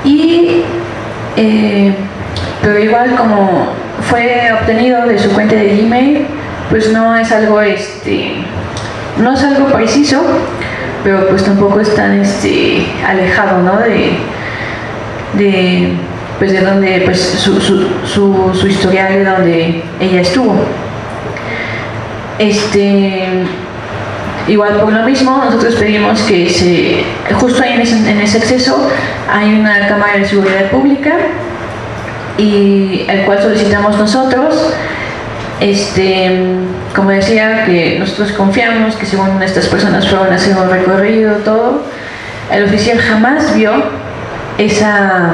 S5: y pero igual como fue obtenido de su cuenta de Gmail, pues no es algo preciso, pero pues tampoco es tan alejado, ¿no? de donde, pues su historial, de donde ella estuvo. Igual por lo mismo nosotros pedimos que justo ahí en ese acceso hay una cámara de seguridad pública, y el cual solicitamos nosotros. Como decía, que nosotros confiamos que según estas personas fueron a hacer un recorrido, todo, el oficial jamás vio esa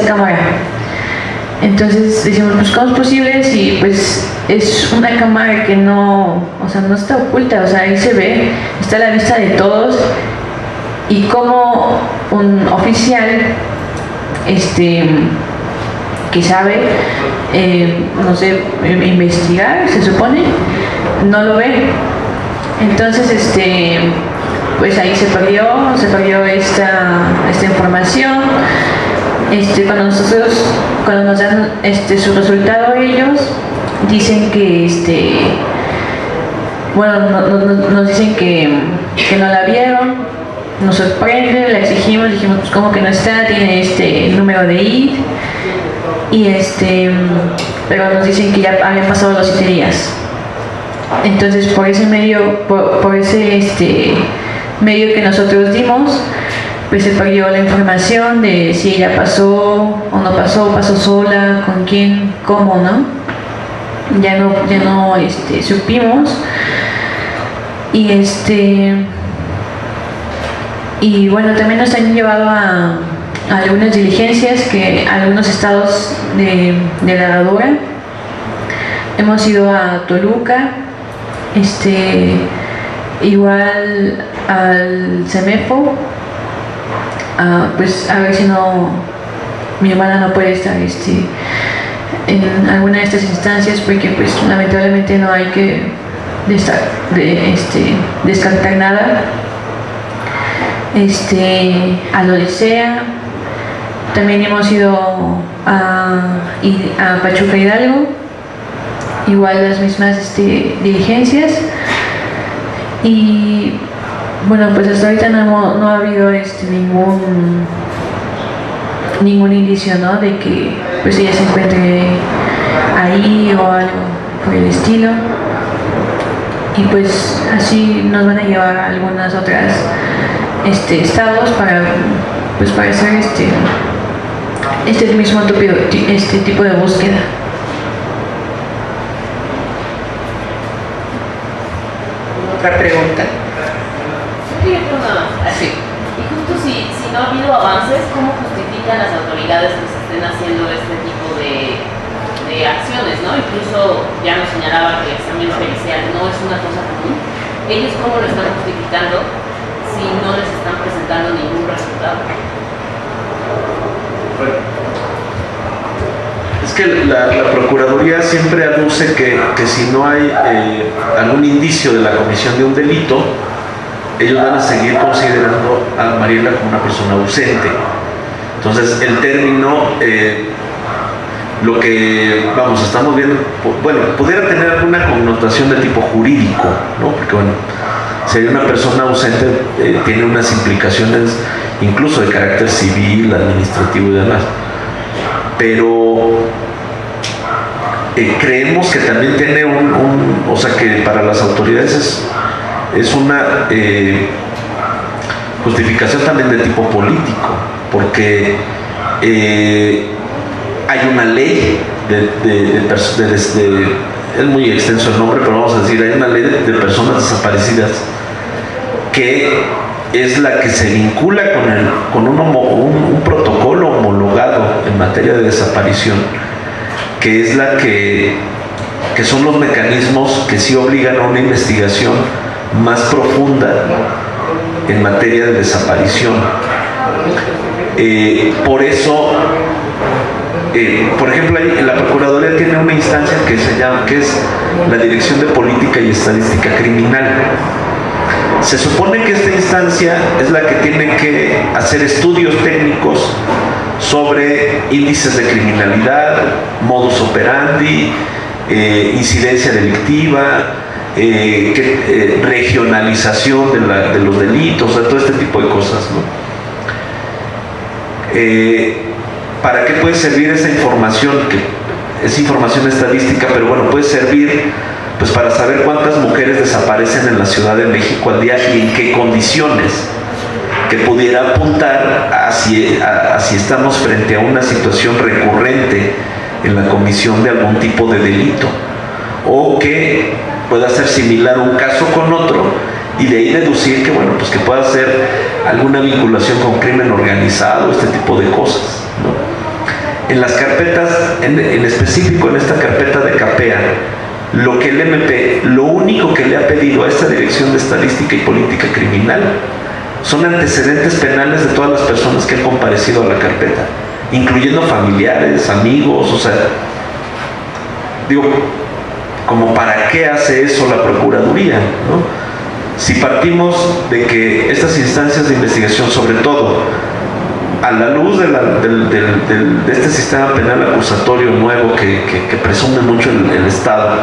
S5: cámara. Entonces decimos, pues ¿cómo es posible si pues es una cámara que no está oculta? O sea, ahí se ve, está a la vista de todos, y como un oficial que sabe, no sé, investigar, se supone, no lo ve. Entonces, pues ahí se perdió esta información. Cuando nos dan su resultado, ellos dicen que nos dicen que no la vieron. Nos sorprende, la exigimos, dijimos, pues ¿cómo que no está? Tiene número de ID, pero nos dicen que ya habían pasado los 7 días. Entonces por ese medio, medio que nosotros dimos, pues se perdió la información de si ella pasó o no pasó sola, con quién, cómo, ¿no? Ya no supimos. Y bueno, también nos han llevado a algunas diligencias que algunos estados de la Herradura. Hemos ido a Toluca, igual al CEMEFO, pues a ver si mi hermana no puede estar en alguna de estas instancias, porque pues lamentablemente no hay que descartar nada. A la Odisea, también hemos ido a Pachuca Hidalgo, igual las mismas diligencias, y bueno, pues hasta ahorita no ha habido ningún indicio, ¿no?, de que pues ella se encuentre ahí o algo por el estilo. Y pues así nos van a llevar a algunas otras estados para hacer este mismo tipo de búsqueda.
S2: ¿Otra pregunta?
S8: Sí, nada más.
S2: Sí.
S8: Y justo si no ha habido avances, ¿cómo justifican las autoridades que se estén haciendo este tipo de acciones, ¿no? Incluso ya nos señalaba que el examen pericial no es una cosa común. ¿Ellos cómo lo están justificando si no les están presentando ningún resultado?
S4: Bueno, es que la Procuraduría siempre aduce que si no hay algún indicio de la comisión de un delito, ellos van a seguir considerando a Mariela como una persona ausente. Entonces el término, lo que estamos viendo, bueno, pudiera tener alguna connotación de tipo jurídico, ¿no? Porque bueno, si hay una persona ausente, tiene unas implicaciones incluso de carácter civil, administrativo y demás. Pero creemos que también tiene o sea, que para las autoridades es una justificación también de tipo político, porque hay una ley es muy extenso el nombre, pero vamos a decir, hay una ley de personas desaparecidas que es la que se vincula con un protocolo homologado en materia de desaparición, que es la que son los mecanismos que sí obligan a una investigación más profunda en materia de desaparición. Por eso, por ejemplo, la Procuraduría tiene una instancia que es la Dirección de Política y Estadística Criminal. Se supone que esta instancia es la que tiene que hacer estudios técnicos sobre índices de criminalidad, modus operandi, incidencia delictiva, regionalización de los delitos, o sea, todo este tipo de cosas, ¿no? ¿Para qué puede servir esa información? Que es información estadística, pero bueno, puede servir pues para saber cuántas mujeres desaparecen en la Ciudad de México al día y en qué condiciones, que pudiera apuntar a si estamos frente a una situación recurrente en la comisión de algún tipo de delito, o que pueda ser similar un caso con otro, y de ahí deducir que bueno, pues que pueda ser alguna vinculación con crimen organizado, este tipo de cosas, ¿no? En las carpetas, en específico en esta carpeta de CAPEA, lo que el MP, lo único que le ha pedido a esta Dirección de Estadística y Política Criminal son antecedentes penales de todas las personas que han comparecido a la carpeta, incluyendo familiares, amigos, o sea, digo, como para qué hace eso la Procuraduría, ¿no? Si partimos de que estas instancias de investigación, sobre todo a la luz de este sistema penal acusatorio nuevo que presume mucho el Estado,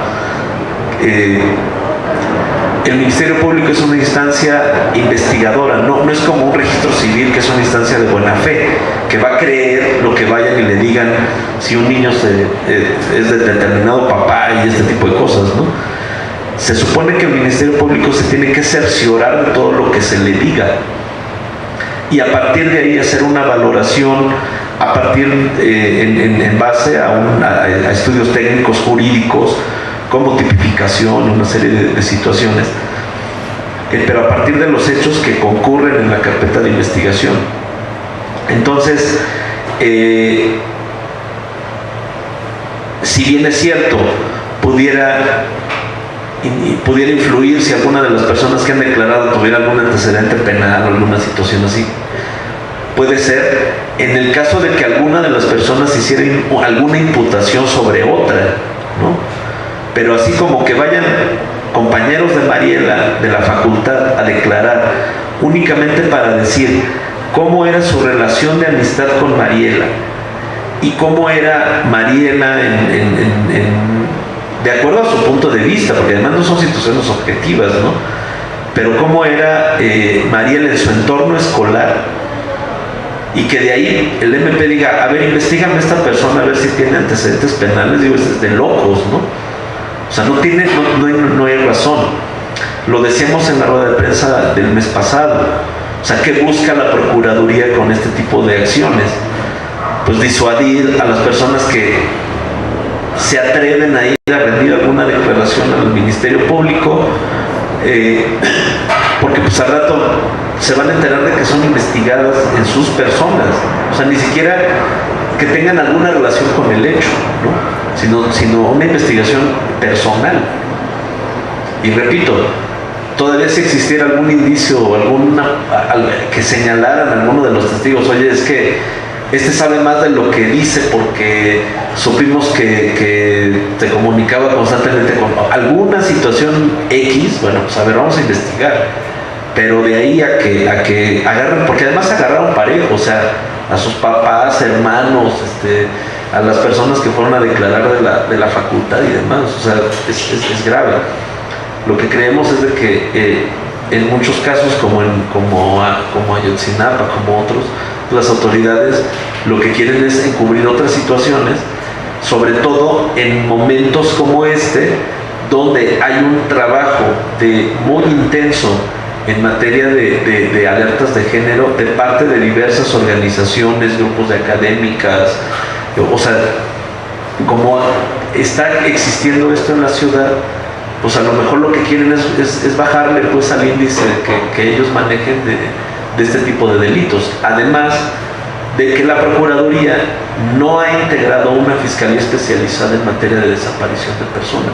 S4: el Ministerio Público es una instancia investigadora, no es como un registro civil que es una instancia de buena fe, que va a creer lo que vayan y le digan si un niño es de determinado papá y este tipo de cosas, ¿no? Se supone que el Ministerio Público se tiene que cerciorar de todo lo que se le diga y a partir de ahí hacer una valoración en base a estudios técnicos jurídicos como tipificación, una serie de situaciones, pero a partir de los hechos que concurren en la carpeta de investigación. Entonces, si bien es cierto, pudiera influir si alguna de las personas que han declarado tuviera algún antecedente penal o alguna situación así, puede ser en el caso de que alguna de las personas hiciera alguna imputación sobre otra, ¿no? Pero así como que vayan compañeros de Mariela de la facultad a declarar únicamente para decir cómo era su relación de amistad con Mariela y cómo era Mariela de acuerdo a su punto de vista, porque además no son situaciones objetivas, ¿no? Pero cómo era Mariela en su entorno escolar, y que de ahí el MP diga, a ver, investígame a esta persona a ver si tiene antecedentes penales, digo, es de locos, ¿no? O sea, no hay razón. Lo decíamos en la rueda de prensa del mes pasado. O sea, ¿qué busca la Procuraduría con este tipo de acciones? Pues disuadir a las personas que se atreven a ir a rendir alguna declaración al Ministerio Público, porque pues al rato se van a enterar de que son investigadas en sus personas, o sea, ni siquiera que tengan alguna relación con el hecho, ¿no? sino una investigación personal. Y repito, todavía si existiera algún indicio o que señalaran a alguno de los testigos, oye, es que este sabe más de lo que dice porque supimos que te comunicaba constantemente con alguna situación X, bueno, pues a ver, vamos a investigar. Pero de ahí a que agarren, porque además agarraron parejo, o sea, a sus papás, hermanos, a las personas que fueron a declarar de la facultad y demás, o sea, es grave. Lo que creemos es de que en muchos casos, como Ayotzinapa, como otros, las autoridades lo que quieren es encubrir otras situaciones, sobre todo en momentos como este, donde hay un trabajo muy intenso en materia de alertas de género de parte de diversas organizaciones, grupos de académicas, o sea, como está existiendo esto en la ciudad, pues a lo mejor lo que quieren es bajarle pues al índice que ellos manejen de este tipo de delitos. Además de que la Procuraduría no ha integrado una fiscalía especializada en materia de desaparición de personas,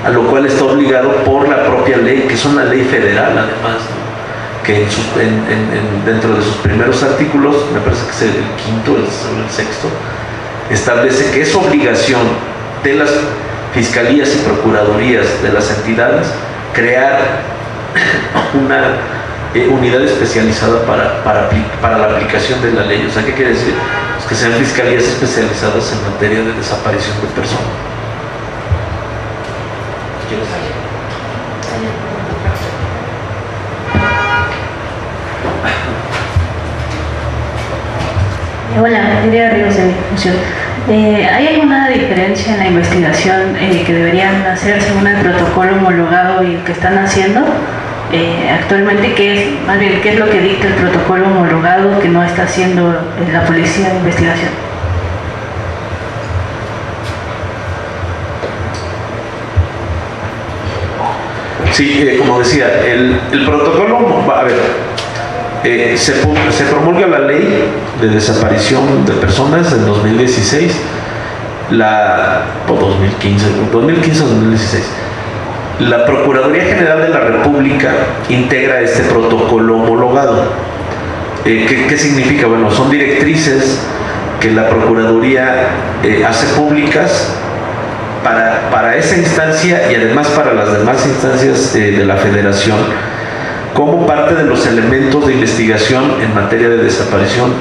S4: a lo cual está obligado por la propia ley, que es una ley federal además, ¿no? Que dentro de sus primeros artículos, me parece que es el quinto, el sexto, establece que es obligación de las fiscalías y procuradurías de las entidades crear una unidad especializada para la aplicación de la ley. O sea, ¿qué quiere decir? Pues que sean fiscalías especializadas en materia de desaparición de personas.
S5: Hola, Lidia Ríos de Difusión. ¿Hay alguna diferencia en la investigación que deberían hacer según el protocolo homologado y el que están haciendo actualmente? ¿Qué es lo que dicta el protocolo homologado que no está haciendo la policía de investigación?
S4: Sí, como decía, el protocolo, a ver, se promulga la ley de desaparición de personas en 2016, 2015-2016. La Procuraduría General de la República integra este protocolo homologado. ¿Qué significa? Bueno, son directrices que la Procuraduría hace públicas para esa instancia y además para las demás instancias de la Federación, como parte de los elementos de investigación en materia de desaparición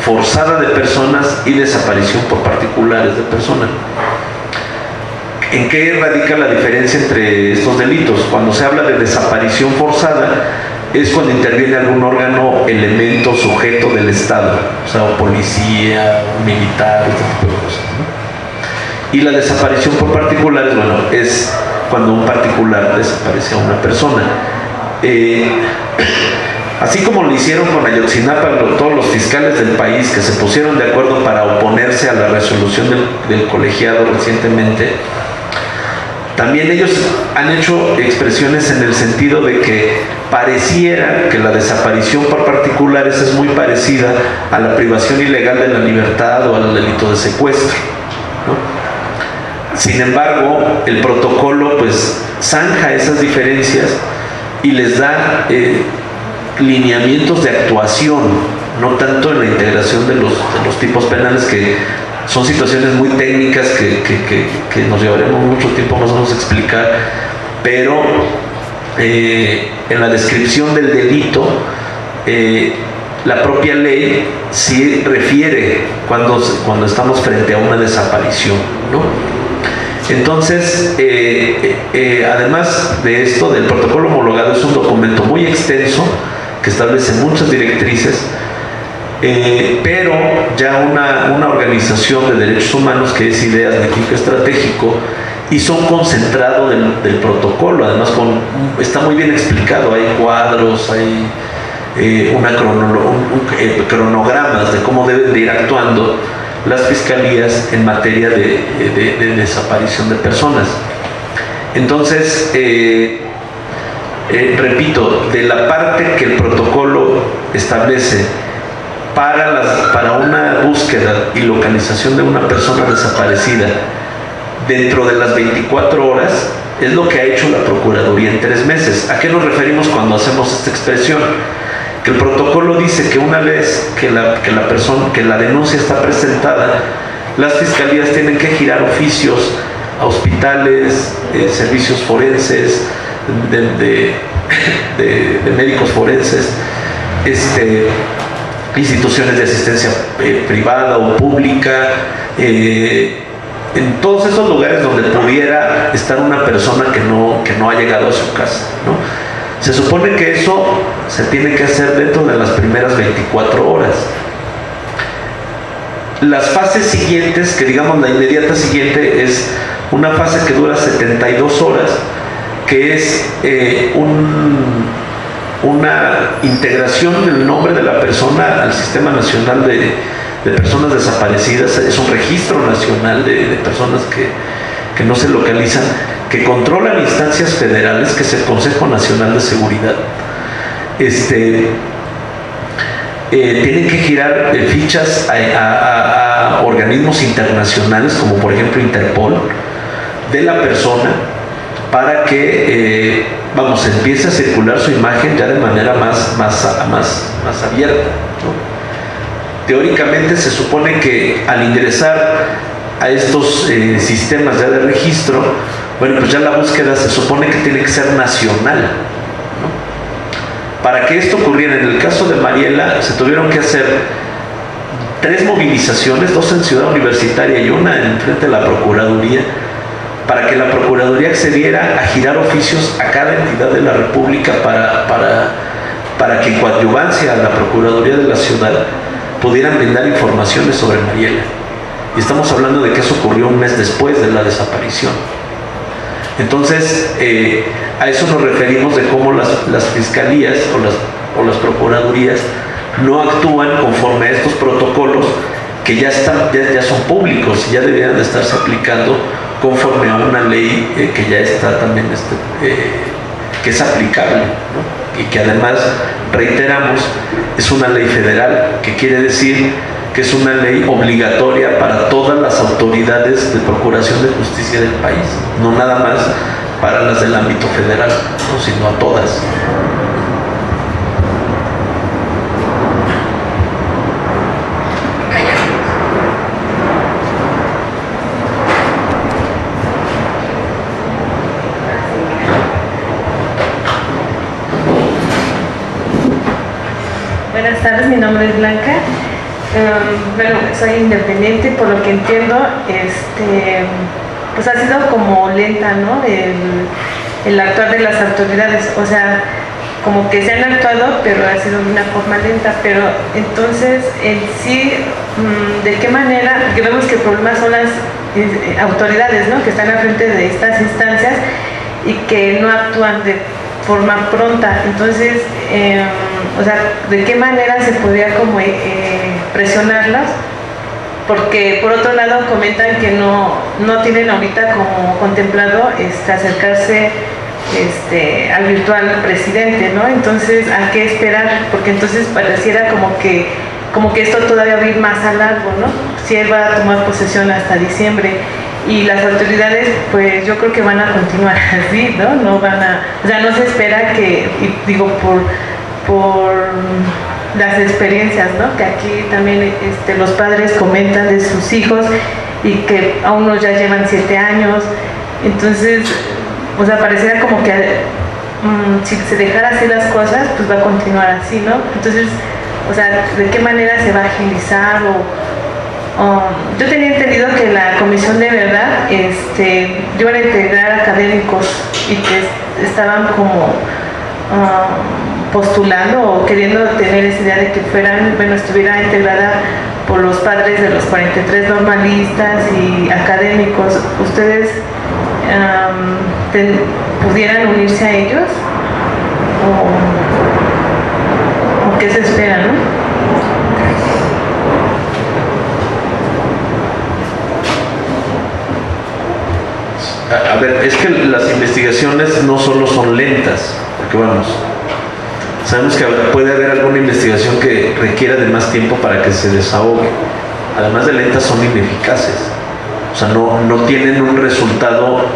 S4: forzada de personas y desaparición por particulares de personas. ¿En qué radica la diferencia entre estos delitos? Cuando se habla de desaparición forzada es cuando interviene algún órgano, elemento, sujeto del Estado, o sea, o policía, militar, este tipo de cosas, ¿no? Y la desaparición por particulares, bueno, es cuando un particular desaparece a una persona. Así como lo hicieron con Ayotzinapa todos los fiscales del país que se pusieron de acuerdo para oponerse a la resolución del colegiado recientemente, también ellos han hecho expresiones en el sentido de que pareciera que la desaparición por particulares es muy parecida a la privación ilegal de la libertad o al delito de secuestro, ¿no? Sin embargo, el protocolo pues zanja esas diferencias y les da lineamientos de actuación, no tanto en la integración de los tipos penales, que son situaciones muy técnicas que nos llevaremos mucho tiempo más o menos a explicar, pero en la descripción del delito, la propia ley sí refiere cuando estamos frente a una desaparición, ¿no? Entonces, además de esto, del protocolo homologado, es un documento muy extenso que establece muchas directrices, pero ya una organización de derechos humanos que es Ideas México Estratégico hizo un concentrado del protocolo. Además está muy bien explicado, hay cuadros, hay cronogramas de cómo deben de ir actuando las fiscalías en materia de desaparición de personas. Entonces, repito, de la parte que el protocolo establece para una búsqueda y localización de una persona desaparecida dentro de las 24 horas, es lo que ha hecho la Procuraduría en 3 meses. ¿A qué nos referimos cuando hacemos esta expresión? Que el protocolo dice que una vez que la denuncia está presentada, las fiscalías tienen que girar oficios a hospitales, servicios forenses, de médicos forenses, instituciones de asistencia privada o pública, en todos esos lugares donde pudiera estar una persona que no ha llegado a su casa, ¿no? Se supone que eso se tiene que hacer dentro de las primeras 24 horas. Las fases siguientes, que digamos la inmediata siguiente, es una fase que dura 72 horas, que es una integración del nombre de la persona al Sistema Nacional de Personas Desaparecidas. Es un registro nacional de personas que no se localizan, que controlan instancias federales, que es el Consejo Nacional de Seguridad. Tienen que girar fichas a organismos internacionales, como por ejemplo Interpol, de la persona, para que empiece a circular su imagen ya de manera más abierta, ¿no? Teóricamente se supone que al ingresar a estos sistemas ya de registro, bueno, pues ya la búsqueda se supone que tiene que ser nacional, ¿no? Para que esto ocurriera, en el caso de Mariela, se tuvieron que hacer 3 movilizaciones, 2 en Ciudad Universitaria y una en frente de la Procuraduría, para que la Procuraduría accediera a girar oficios a cada entidad de la República para que en coadyuvancia a la Procuraduría de la ciudad pudieran brindar informaciones sobre Mariela. Y estamos hablando de que eso ocurrió un mes después de la desaparición. Entonces, a eso nos referimos de cómo las fiscalías o las procuradurías no actúan conforme a estos protocolos que ya son públicos y ya deberían de estarse aplicando conforme a una ley que ya está también que es aplicable, ¿no? Y que además, reiteramos, es una ley federal, que quiere decir que es una ley obligatoria para todas las autoridades de procuración de justicia del país, no nada más para las del ámbito federal, ¿no? Sino a todas.
S9: Buenas tardes, mi nombre es Blanca. Bueno, soy independiente, por lo que entiendo, pues ha sido como lenta, ¿no? El actuar de las autoridades, o sea, como que se han actuado, pero ha sido de una forma lenta. Pero entonces, en sí, ¿de qué manera? Porque vemos que el problema son las autoridades, ¿no? Que están al frente de estas instancias y que no actúan de forma pronta. Entonces, o sea, ¿de qué manera se podría como presionarlas? Porque por otro lado comentan que no tienen ahorita como contemplado acercarse al virtual presidente, ¿no? Entonces, ¿a qué esperar? Porque entonces pareciera como que esto todavía va a ir más a largo, ¿no? Si él va a tomar posesión hasta diciembre. Y las autoridades, pues yo creo que van a continuar así, ¿no? No van a, o sea, no se espera que, digo, las experiencias, ¿no? Que aquí también los padres comentan de sus hijos y que a unos ya llevan 7 años. Entonces, o sea, pareciera como que si se dejara así las cosas, pues va a continuar así, ¿no? Entonces, o sea, ¿de qué manera se va a agilizar? Yo tenía entendido que la Comisión de Verdad iban a integrar académicos y que estaban como postulando o queriendo tener esa idea de que estuviera integrada por los padres de los 43 normalistas y académicos. ¿Ustedes pudieran unirse a ellos? ¿O qué se espera, no?
S4: A ver, es que las investigaciones no solo son lentas, porque vamos, sabemos que puede haber alguna investigación que requiera de más tiempo para que se desahogue. Además de lentas, son ineficaces. O sea, no tienen un resultado.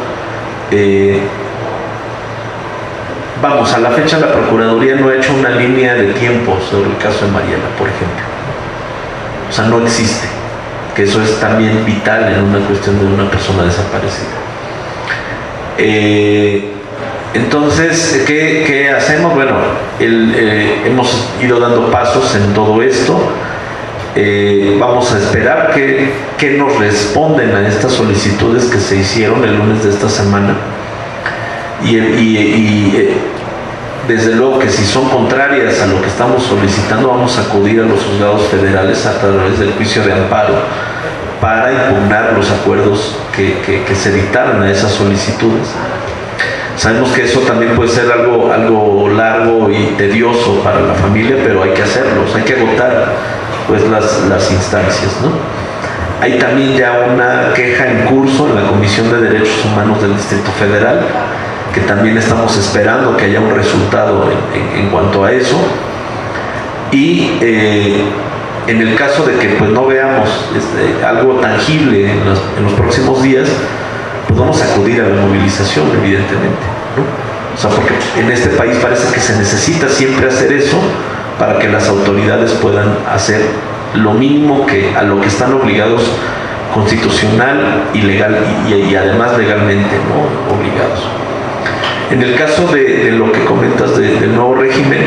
S4: Vamos, a la fecha la Procuraduría no ha hecho una línea de tiempo sobre el caso de Mariela, por ejemplo. O sea, no existe. Que eso es también vital en una cuestión de una persona desaparecida. Entonces, ¿qué hacemos? Bueno, hemos ido dando pasos en todo esto. Vamos a esperar que nos responden a estas solicitudes que se hicieron el lunes de esta semana. Y desde luego que si son contrarias a lo que estamos solicitando, vamos a acudir a los juzgados federales a través del juicio de amparo para impugnar los acuerdos que se dictaron a esas solicitudes. Sabemos que eso también puede ser algo largo y tedioso para la familia, pero hay que hacerlos, hay que agotar pues las instancias, ¿no? Hay también ya una queja en curso en la Comisión de Derechos Humanos del Distrito Federal, que también estamos esperando que haya un resultado en cuanto a eso. Y en el caso de que pues no veamos algo tangible en los próximos días, pues vamos a acudir a la movilización, evidentemente, ¿no? O sea, porque en este país parece que se necesita siempre hacer eso para que las autoridades puedan hacer lo mínimo a lo que están obligados constitucional y legal y además legalmente, ¿no? Obligados. En el caso de lo que comentas del nuevo régimen,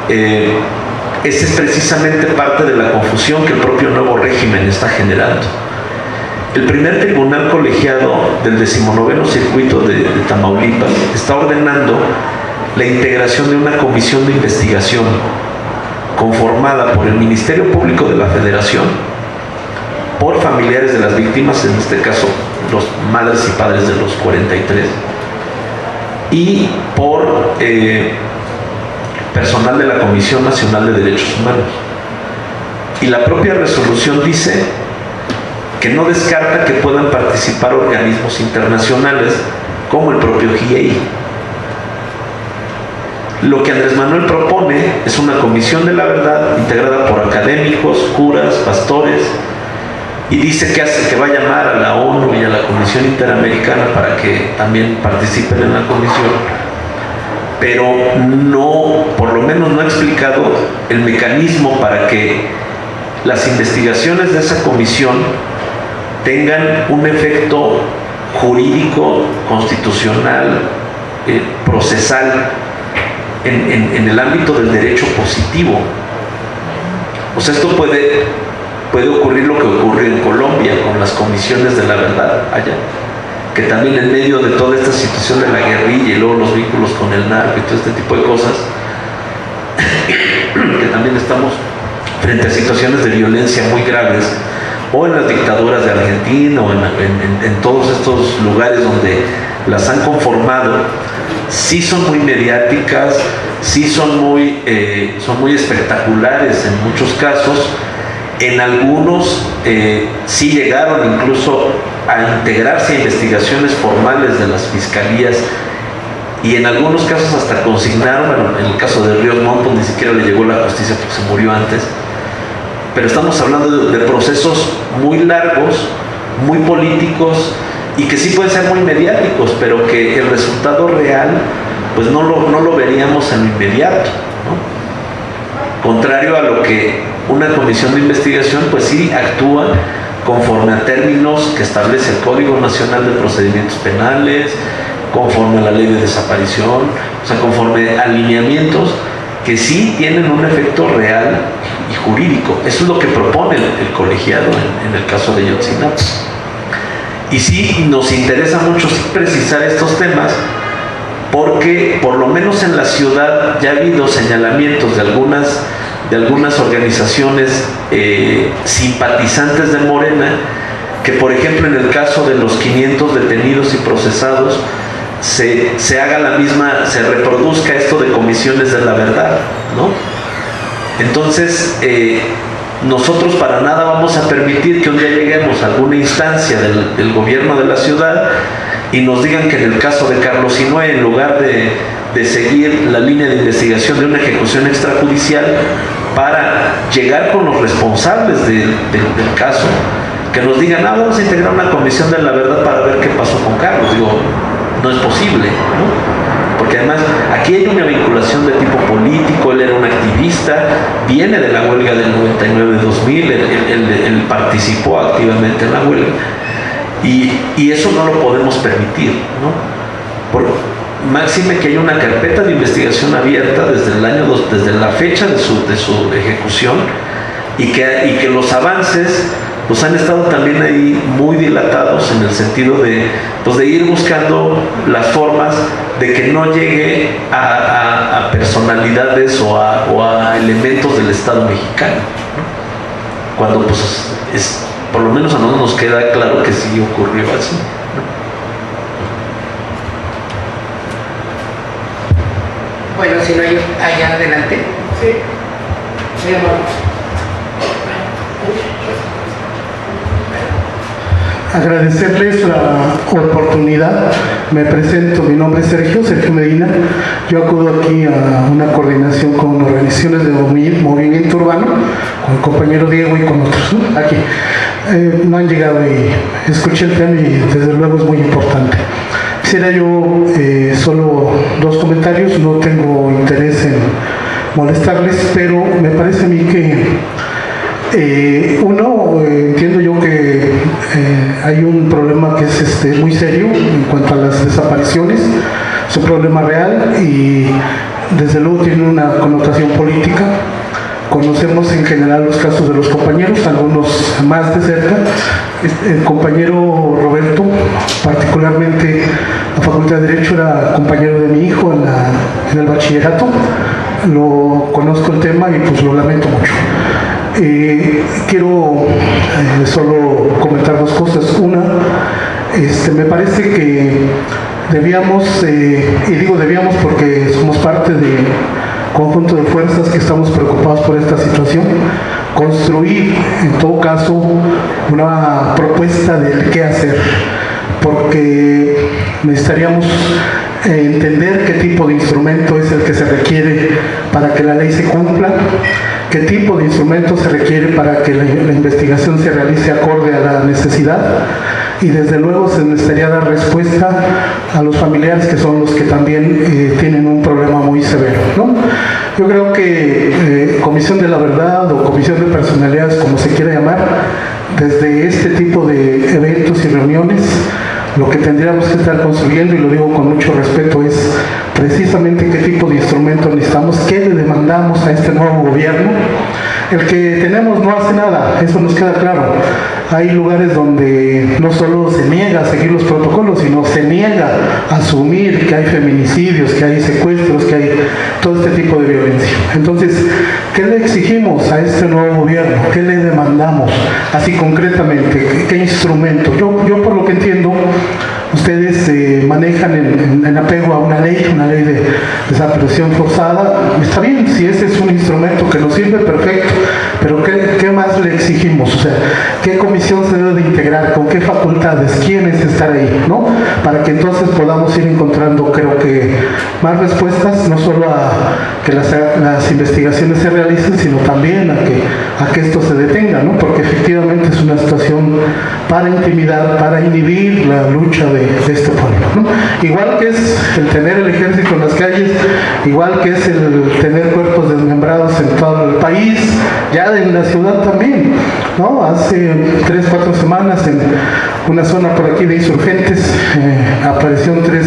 S4: esa es precisamente parte de la confusión que el propio nuevo régimen está generando. El primer tribunal colegiado del 19º circuito de Tamaulipas está ordenando la integración de una comisión de investigación conformada por el Ministerio Público de la Federación, por familiares de las víctimas, en este caso los madres y padres de los 43, y por personal de la Comisión Nacional de Derechos Humanos. Y la propia resolución dice que no descarta que puedan participar organismos internacionales como el propio GIEI. Lo que Andrés Manuel propone es una comisión de la verdad integrada por académicos, curas, pastores, y dice que va a llamar a la ONU y a la Comisión Interamericana para que también participen en la comisión, pero no, por lo menos no ha explicado el mecanismo para que las investigaciones de esa comisión tengan un efecto jurídico, constitucional, procesal en el ámbito del derecho positivo. O sea, esto puede ocurrir lo que ocurrió en Colombia con las comisiones de la verdad allá, que también en medio de toda esta situación de la guerrilla y luego los vínculos con el narco y todo este tipo de cosas, que también estamos frente a situaciones de violencia muy graves, o en las dictaduras de Argentina o en todos estos lugares donde las han conformado, sí son muy mediáticas, sí son muy espectaculares en muchos casos. En algunos sí llegaron incluso a integrarse a investigaciones formales de las fiscalías, y en algunos casos hasta consignaron, bueno, en el caso de Ríos Montt ni siquiera le llegó la justicia porque se murió antes, pero estamos hablando de procesos muy largos, muy políticos, y que sí pueden ser muy mediáticos, pero que el resultado real pues no lo veríamos en lo inmediato, ¿no? Contrario a lo que una comisión de investigación, pues sí actúa conforme a términos que establece el Código Nacional de Procedimientos Penales, conforme a la ley de desaparición, o sea, conforme a lineamientos que sí tienen un efecto real y jurídico. Eso es lo que propone el colegiado en el caso de Ayotzinapa. Y sí nos interesa mucho precisar estos temas, porque por lo menos en la ciudad ya ha habido señalamientos de algunas organizaciones simpatizantes de Morena, que por ejemplo en el caso de los 500 detenidos y procesados se haga la misma, se reproduzca esto de comisiones de la verdad, ¿no? Entonces nosotros para nada vamos a permitir que un día lleguemos a alguna instancia del gobierno de la ciudad y nos digan que en el caso de Carlos Sinue, en lugar de seguir la línea de investigación de una ejecución extrajudicial para llegar con los responsables del caso, que nos digan, vamos a integrar una comisión de la verdad para ver qué pasó con Carlos. Digo, no es posible, ¿no? Porque además aquí hay una vinculación de tipo político. Él era un activista, viene de la huelga del 99-2000, él participó activamente en la huelga, y eso no lo podemos permitir, ¿no? Máxime que hay una carpeta de investigación abierta desde la fecha de su ejecución, y que los avances pues han estado también ahí muy dilatados, en el sentido de ir buscando las formas de que no llegue a personalidades o a elementos del Estado mexicano, ¿no? Cuando pues por lo menos a nosotros nos queda claro que sí ocurrió así, ¿no?
S2: Bueno, si no hay allá adelante. Sí. Sí,
S10: agradecerles la oportunidad. Me presento, mi nombre es Sergio Medina. Yo acudo aquí a una coordinación con organizaciones de movimiento urbano, con el compañero Diego y con otros, ¿no? Aquí no han llegado y escuché el tema y desde luego es muy importante. Quisiera yo solo dos comentarios, no tengo interés en molestarles, pero me parece a mí que entiendo yo que hay un problema que es muy serio en cuanto a las desapariciones. Es un problema real y desde luego tiene una connotación política. Conocemos en general los casos de los compañeros, algunos más de cerca. El compañero Roberto, particularmente la Facultad de Derecho, era compañero de mi hijo en el bachillerato. Lo conozco el tema y pues lo lamento mucho. Quiero solo comentar dos cosas. Una, me parece que debíamos, y digo debíamos porque somos parte del conjunto de fuerzas que estamos preocupados por esta situación, construir en todo caso una propuesta de qué hacer, porque necesitaríamos entender qué tipo de instrumento es el que se requiere para que la ley se cumpla, qué tipo de instrumento se requiere para que la investigación se realice acorde a la necesidad, y desde luego se necesitaría dar respuesta a los familiares, que son los que también tienen un problema muy severo, ¿no? Yo creo que Comisión de la Verdad o Comisión de Personalidades, como se quiera llamar, desde este tipo de eventos y reuniones, lo que tendríamos que estar construyendo, y lo digo con mucho respeto, es precisamente qué tipo de instrumento necesitamos, qué le demandamos a este nuevo gobierno. El que tenemos no hace nada, eso nos queda claro. Hay lugares donde no solo se niega a seguir los protocolos, sino se niega a asumir que hay feminicidios, que hay secuestros, que hay todo este tipo de violencia. Entonces, ¿qué le exigimos a este nuevo gobierno? ¿Qué le demandamos? Así concretamente, ¿qué instrumento? Yo por lo que entiendo, ustedes manejan en apego a una ley de desaparición forzada. Está bien, si ese es un instrumento que nos sirve, perfecto, pero ¿qué más le exigimos? O sea, qué comisión se debe de integrar, con qué facultades, quiénes estar ahí, ¿no? Para que entonces podamos ir encontrando, creo que, más respuestas, no solo a que las investigaciones se realicen, sino también a que esto se detenga, ¿no? Porque efectivamente es una situación para intimidar, para inhibir la lucha de este pueblo, ¿no? Igual que es el tener el ejército en las calles, igual que es el tener cuerpos desmembrados en todo el país, ya en la ciudad también, ¿no? Hace 3-4 semanas en una zona por aquí de Insurgentes aparecieron 3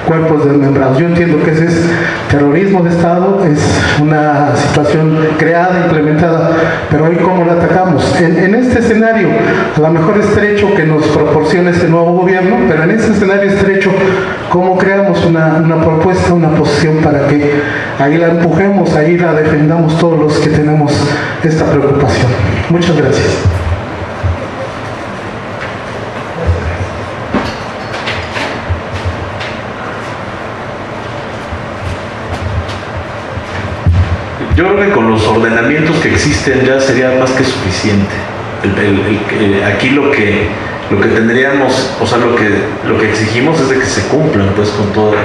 S10: cuerpos desmembrados. Yo entiendo que ese es terrorismo de Estado, es una situación creada, implementada, pero hoy ¿cómo la atacamos? En este escenario, a lo mejor estrecho que nos proporciona este nuevo gobierno, pero en este escenario estrecho, ¿cómo creamos una propuesta, una posición para que ahí la empujemos, ahí la defendamos todos los que tenemos esta preocupación? Muchas gracias.
S4: Yo creo que con los ordenamientos que existen ya sería más que suficiente. Aquí lo que tendríamos, o sea, lo que exigimos es de que se cumplan pues con todos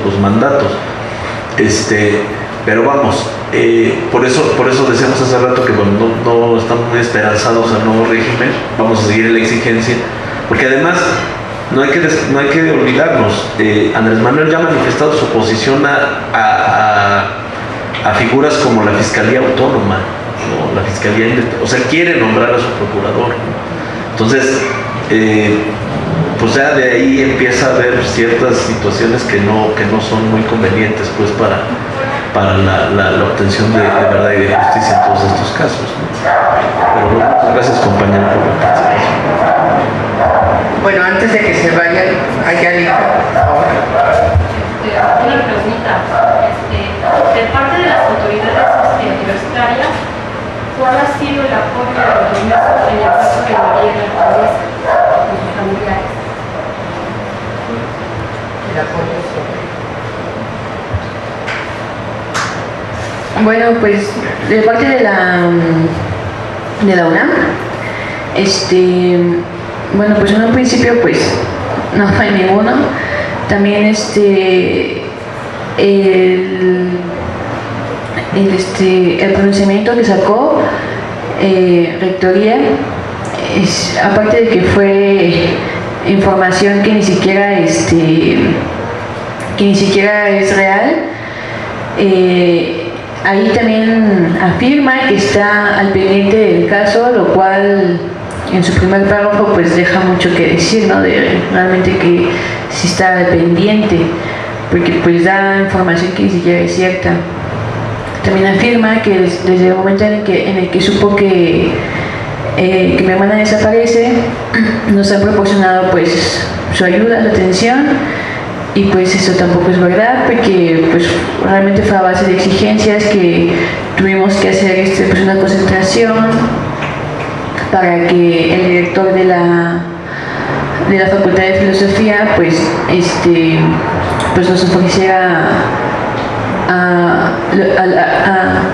S4: los mandatos. Pero vamos, por eso decíamos hace rato que bueno, no estamos muy esperanzados al nuevo régimen, vamos a seguir en la exigencia, porque además no hay que olvidarnos, Andrés Manuel ya ha manifestado su oposición a figuras como la Fiscalía Autónoma, ¿no? La Fiscalía, o sea, quiere nombrar a su procurador, ¿no? Entonces, pues ya de ahí empieza a haber ciertas situaciones que no son muy convenientes pues para la obtención de verdad y de justicia en todos estos casos, ¿no? Pero bueno, pues gracias compañero por la participación.
S2: Bueno, antes de que se vayan, hay alguien, por favor.
S11: Una pregunta. De parte de las autoridades universitarias, ¿cuál ha sido el apoyo del gobierno en el caso de Mariela Alcaldesa y sus familiares?
S2: El apoyo sobre...
S5: Bueno, pues de parte de la UNAM, bueno, pues en un principio pues no hay ninguno. También el pronunciamiento que sacó Rectoría, aparte de que fue información que ni siquiera es real, ahí también afirma que está al pendiente del caso, lo cual en su primer párrafo pues deja mucho que decir, ¿no? De realmente que sí está al pendiente, porque pues da información que ni siquiera es cierta. También afirma que desde el momento en el que supo que mi hermana desaparece, nos han proporcionado pues su ayuda, su atención, y pues eso tampoco es verdad, porque pues realmente fue a base de exigencias que tuvimos que hacer pues una concentración para que el director de la Facultad de Filosofía pues nos ofreciera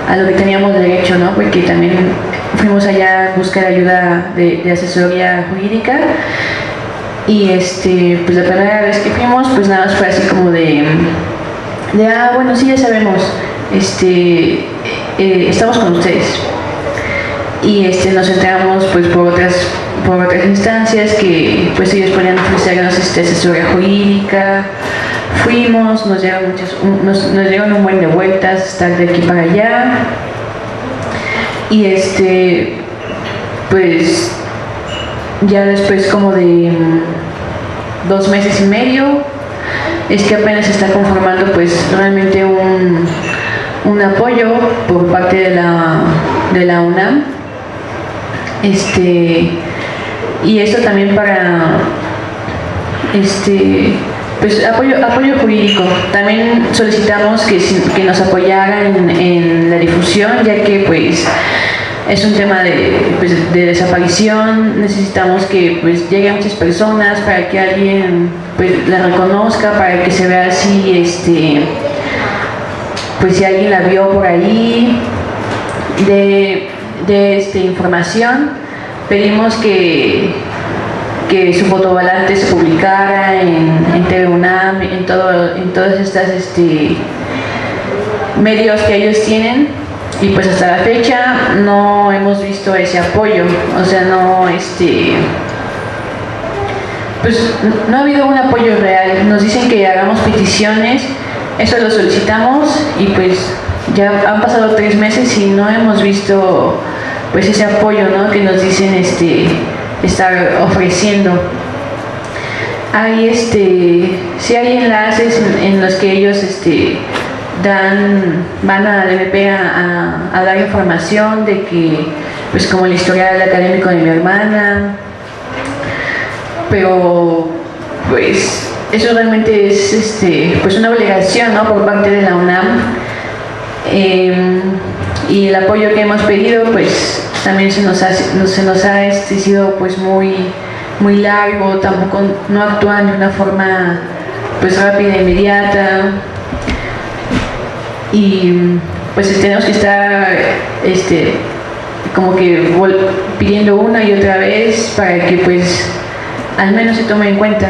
S5: a lo que teníamos derecho, ¿no? Porque también fuimos allá a buscar ayuda de asesoría jurídica, y pues la primera vez que fuimos pues nada más fue así como bueno, sí, ya sabemos, estamos con ustedes, y nos enteramos pues por otras instancias que pues ellos podían ofrecernos asesoría jurídica. Fuimos, nos dieron un buen de vueltas, estar de aquí para allá, y pues ya después como de 2 meses y medio es que apenas se está conformando pues realmente un apoyo por parte de la UNAM, y eso también para pues apoyo jurídico. También solicitamos que nos apoyaran en la difusión, ya que pues es un tema de desaparición. Necesitamos que pues llegue a muchas personas para que alguien pues la reconozca, para que se vea si pues si alguien la vio por ahí, de información pedimos que su fotovolante se publicara en TV UNAM, en todas estas medios que ellos tienen, y pues hasta la fecha no hemos visto ese apoyo. O sea, pues no ha habido un apoyo real. Nos dicen que hagamos peticiones, eso lo solicitamos, y pues ya han pasado 3 meses y no hemos visto pues ese apoyo, ¿no?, que nos dicen estar ofreciendo. Hay sí hay enlaces en los que ellos van al MP a dar información de que, pues, como el historial académico de mi hermana, pero pues eso realmente es pues una obligación, ¿no?, por parte de la UNAM. Y el apoyo que hemos pedido pues también se nos ha sido pues muy largo. Tampoco no actúan de una forma pues rápida e inmediata, y pues tenemos que estar como que pidiendo una y otra vez para que pues al menos se tome en cuenta.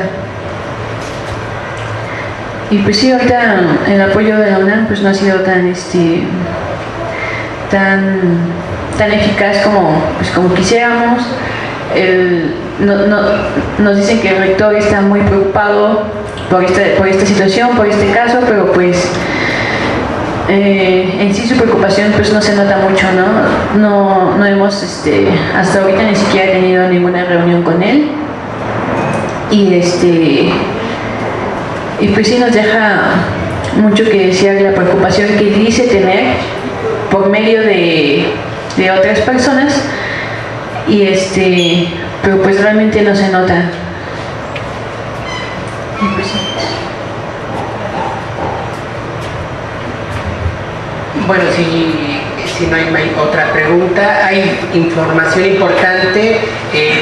S5: Y pues sí, ahorita el apoyo de la UNAM pues no ha sido tan eficaz como quisiéramos. Nos dicen que el rector está muy preocupado por esta situación, por este caso, pero pues en sí su preocupación pues no se nota mucho, ¿no? No hemos hasta ahorita ni siquiera tenido ninguna reunión con él, y pues sí nos deja mucho que desear la preocupación que dice tener por medio de otras personas, pero pues realmente no se nota. Y pues sí.
S2: Bueno, si no hay otra pregunta, hay información importante,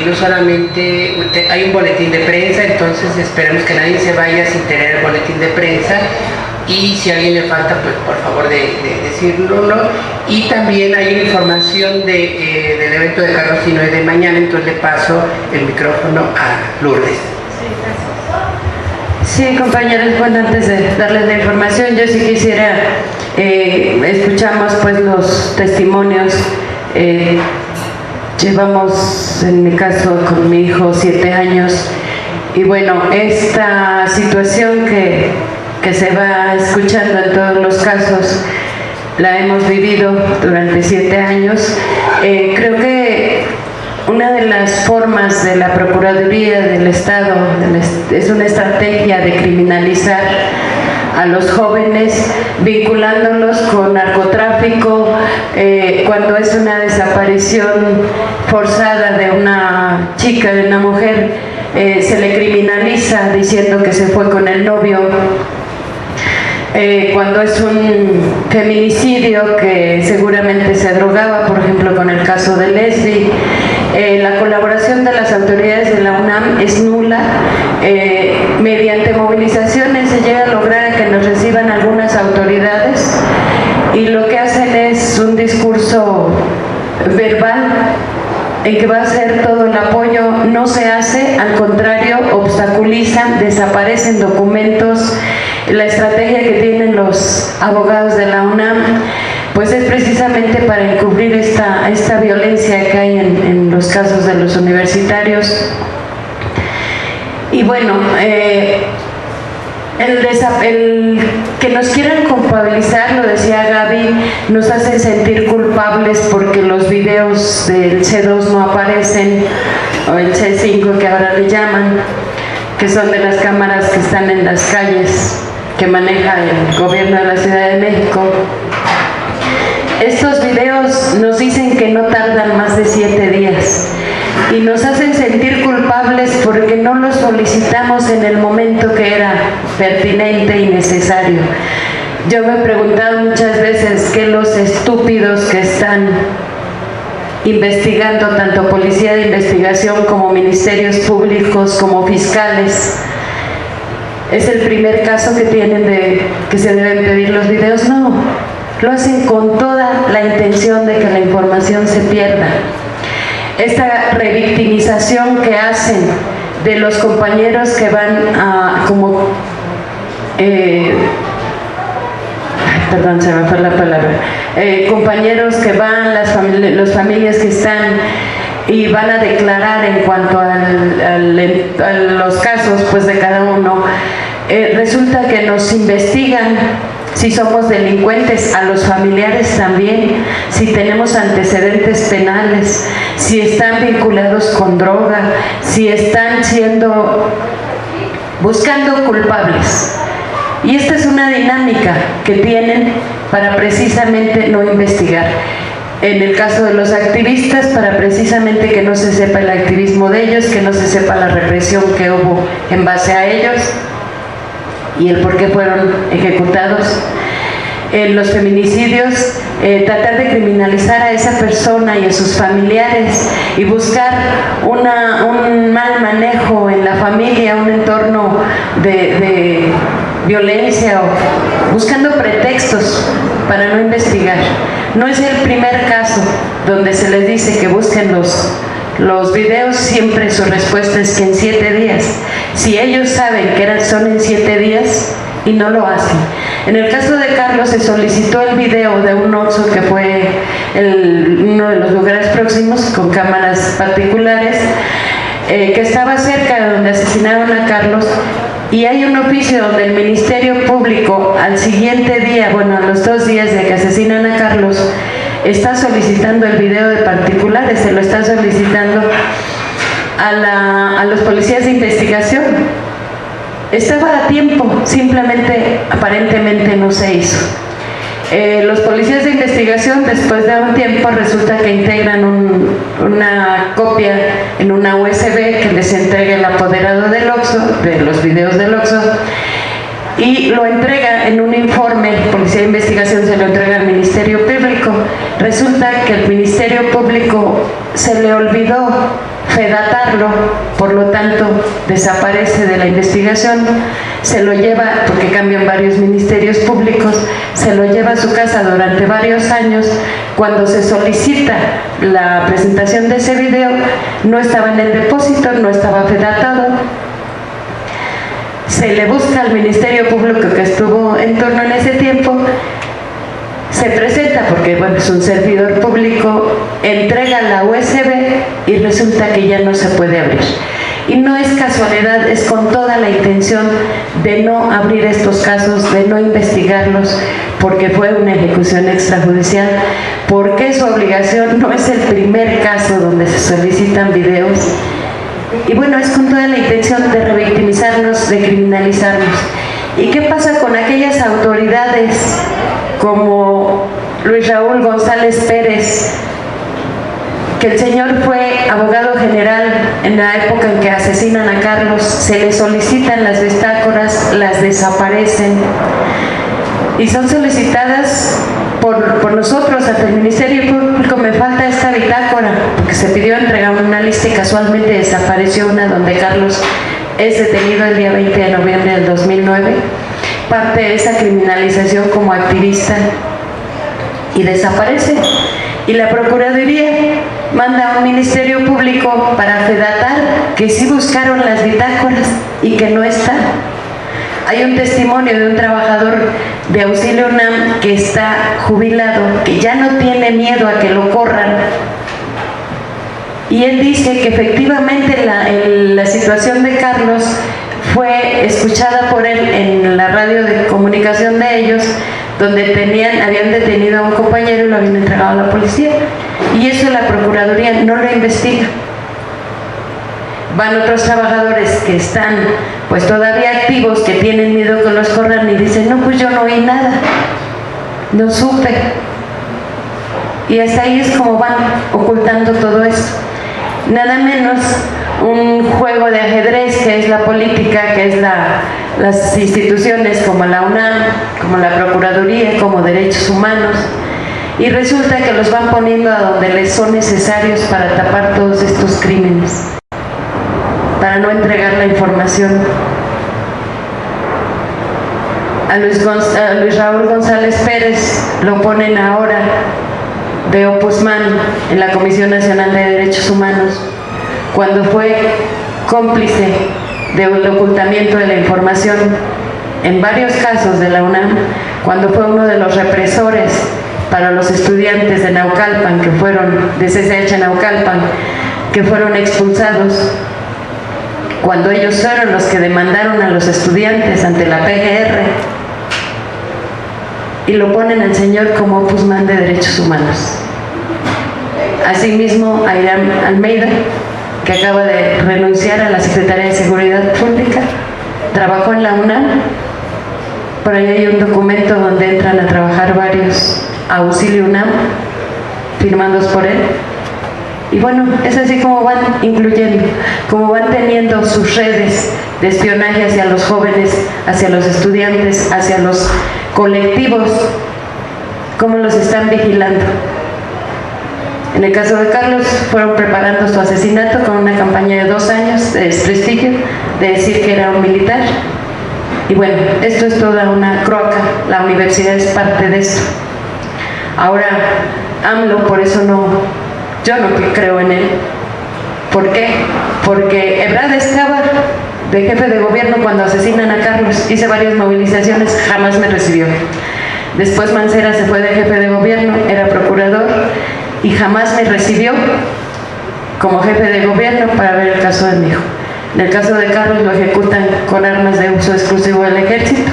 S2: no solamente hay un boletín de prensa, entonces esperemos que nadie se vaya sin tener el boletín de prensa, y si a alguien le falta, pues por favor de decirlo. Y también hay una información del evento de Carlos Sinoé de mañana, entonces le paso el micrófono a Lourdes.
S1: Sí, compañeros, bueno, antes de darles la información, yo sí quisiera, escuchamos pues los testimonios. Llevamos, en mi caso, con mi hijo 7 años, y bueno, esta situación que se va escuchando en todos los casos, la hemos vivido durante 7 años. Creo que una de las formas de la Procuraduría del Estado es una estrategia de criminalizar a los jóvenes, vinculándolos con narcotráfico. Cuando es una desaparición forzada de una chica, de una mujer, se le criminaliza diciendo que se fue con el novio. Cuando es un feminicidio que seguramente se drogaba, por ejemplo con el caso de Leslie, la colaboración de las autoridades de la UNAM es nula. Mediante movilizaciones se llega a lograr que nos reciban algunas autoridades, y lo que hacen es un discurso verbal en que va a ser todo el apoyo. No se hace, al contrario, obstaculizan, desaparecen documentos. La estrategia que tienen los abogados de la UNAM pues es precisamente para encubrir esta violencia que hay en los casos de los universitarios. Y bueno, el que nos quieran culpabilizar, lo decía Gaby, nos hacen sentir culpables porque los videos del C2 no aparecen, o el C5 que ahora le llaman, que son de las cámaras que están en las calles que maneja el gobierno de la Ciudad de México. Estos videos nos dicen que no tardan más de 7 días, y nos hacen sentir culpables porque no los solicitamos en el momento que era pertinente y necesario. Yo me he preguntado muchas veces qué los estúpidos que están investigando, tanto policía de investigación como ministerios públicos como fiscales, es el primer caso que tienen de que se deben pedir los videos. No, lo hacen con toda la intención de que la información se pierda. esta revictimización que hacen de los compañeros que van a perdón, se me fue la palabra, compañeros que van, las familias que están y van a declarar en cuanto a los casos pues de cada uno. Resulta que nos investigan si somos delincuentes, a los familiares también, si tenemos antecedentes penales, si están vinculados con droga, si están buscando culpables. Y esta es una dinámica que tienen para precisamente no investigar. En el caso de los activistas, para precisamente que no se sepa el activismo de ellos, que no se sepa la represión que hubo en base a ellos y el por qué fueron ejecutados. En los feminicidios, tratar de criminalizar a esa persona y a sus familiares y buscar un mal manejo en la familia, un entorno de violencia, o buscando pretextos para no investigar. No es el primer caso donde se les dice que busquen los videos, siempre su respuesta es que en 7 días. Si ellos saben que son en 7 días y no lo hacen. En el caso de Carlos se solicitó el video de un Oxxo que fue uno de los lugares próximos con cámaras particulares que estaba cerca de donde asesinaron a Carlos, y hay un oficio donde el Ministerio Público al siguiente día, bueno, a los 2 días de que asesinan a Carlos, está solicitando el video de particulares, se lo está solicitando a los policías de investigación. Estaba a tiempo, simplemente aparentemente no se hizo. Los policías de investigación, después de un tiempo, resulta que integran una copia en una USB que les entrega el apoderado del Oxxo, de los videos del Oxxo, y lo entrega en un informe. El policía de investigación se lo entrega al Ministerio Público. Resulta que el Ministerio Público se le olvidó fedatarlo, por lo tanto desaparece de la investigación, se lo lleva, porque cambian varios ministerios públicos, se lo lleva a su casa durante varios años. Cuando se solicita la presentación de ese video, no estaba en el depósito, no estaba fedatado. Se le busca al Ministerio Público que estuvo en turno en ese tiempo, se presenta porque bueno, es un servidor público, entrega la USB y resulta que ya no se puede abrir. Y no es casualidad, es con toda la intención de no abrir estos casos, de no investigarlos, porque fue una ejecución extrajudicial, porque su obligación. No es el primer caso donde se solicitan videos. Y bueno, es con toda la intención de revictimizarnos, de criminalizarnos. ¿Y qué pasa con aquellas autoridades como Luis Raúl González Pérez, que el señor fue abogado general en la época en que asesinan a Carlos? Se le solicitan las bitácoras, las desaparecen y son solicitadas por nosotros ante el Ministerio Público. Me falta esta bitácora porque se pidió entregar una lista y casualmente desapareció una donde Carlos es detenido el día 20 de noviembre del 2009, parte de esa criminalización como activista, y desaparece. Y la Procuraduría manda a un Ministerio Público para fedatar que sí buscaron las bitácoras y que no están. Hay un testimonio de un trabajador de Auxilio UNAM que está jubilado, que ya no tiene miedo a que lo corran, y él dice que efectivamente la situación de Carlos fue escuchada por él en la radio de comunicación de ellos, donde habían detenido a un compañero y lo habían entregado a la policía, y eso la Procuraduría no lo investiga. Van otros trabajadores que están pues todavía activos, que tienen miedo que los corran y dicen, no, pues yo no oí nada, no supe. Y hasta ahí es como van ocultando todo esto. Nada menos un juego de ajedrez que es la política, que es las instituciones como la UNAM, como la Procuraduría, como Derechos Humanos, y resulta que los van poniendo a donde les son necesarios para tapar todos estos crímenes, para no entregar la información. A Luis Raúl González Pérez lo ponen ahora de Opusman en la Comisión Nacional de Derechos Humanos, cuando fue cómplice del ocultamiento de la información en varios casos de la UNAM, cuando fue uno de los represores para los estudiantes de Naucalpan, que fueron de CCH Naucalpan, que fueron expulsados, cuando ellos fueron los que demandaron a los estudiantes ante la PGR, y lo ponen al señor como Opusman de Derechos Humanos. Asimismo, Airam Almeida, que acaba de renunciar a la Secretaría de Seguridad Pública, trabajó en la UNAM. Por ahí hay un documento donde entran a trabajar varios Auxilio UNAM, firmados por él. Y bueno, es así como van incluyendo, como van teniendo sus redes de espionaje hacia los jóvenes, hacia los estudiantes, hacia los colectivos, cómo los están vigilando. En el caso de Carlos, fueron preparando su asesinato con una campaña de 2 años de desprestigio, de decir que era un militar. Y bueno, esto es toda una croaca, la universidad es parte de esto. Ahora, AMLO, por eso yo no creo en él. ¿Por qué? Porque Ebrard estaba de jefe de gobierno cuando asesinan a Carlos, hice varias movilizaciones, jamás me recibió. Después Mancera se fue de jefe de gobierno, era procurador, y jamás me recibió como jefe de gobierno para ver el caso de mi hijo. En el caso de Carlos lo ejecutan con armas de uso exclusivo del ejército.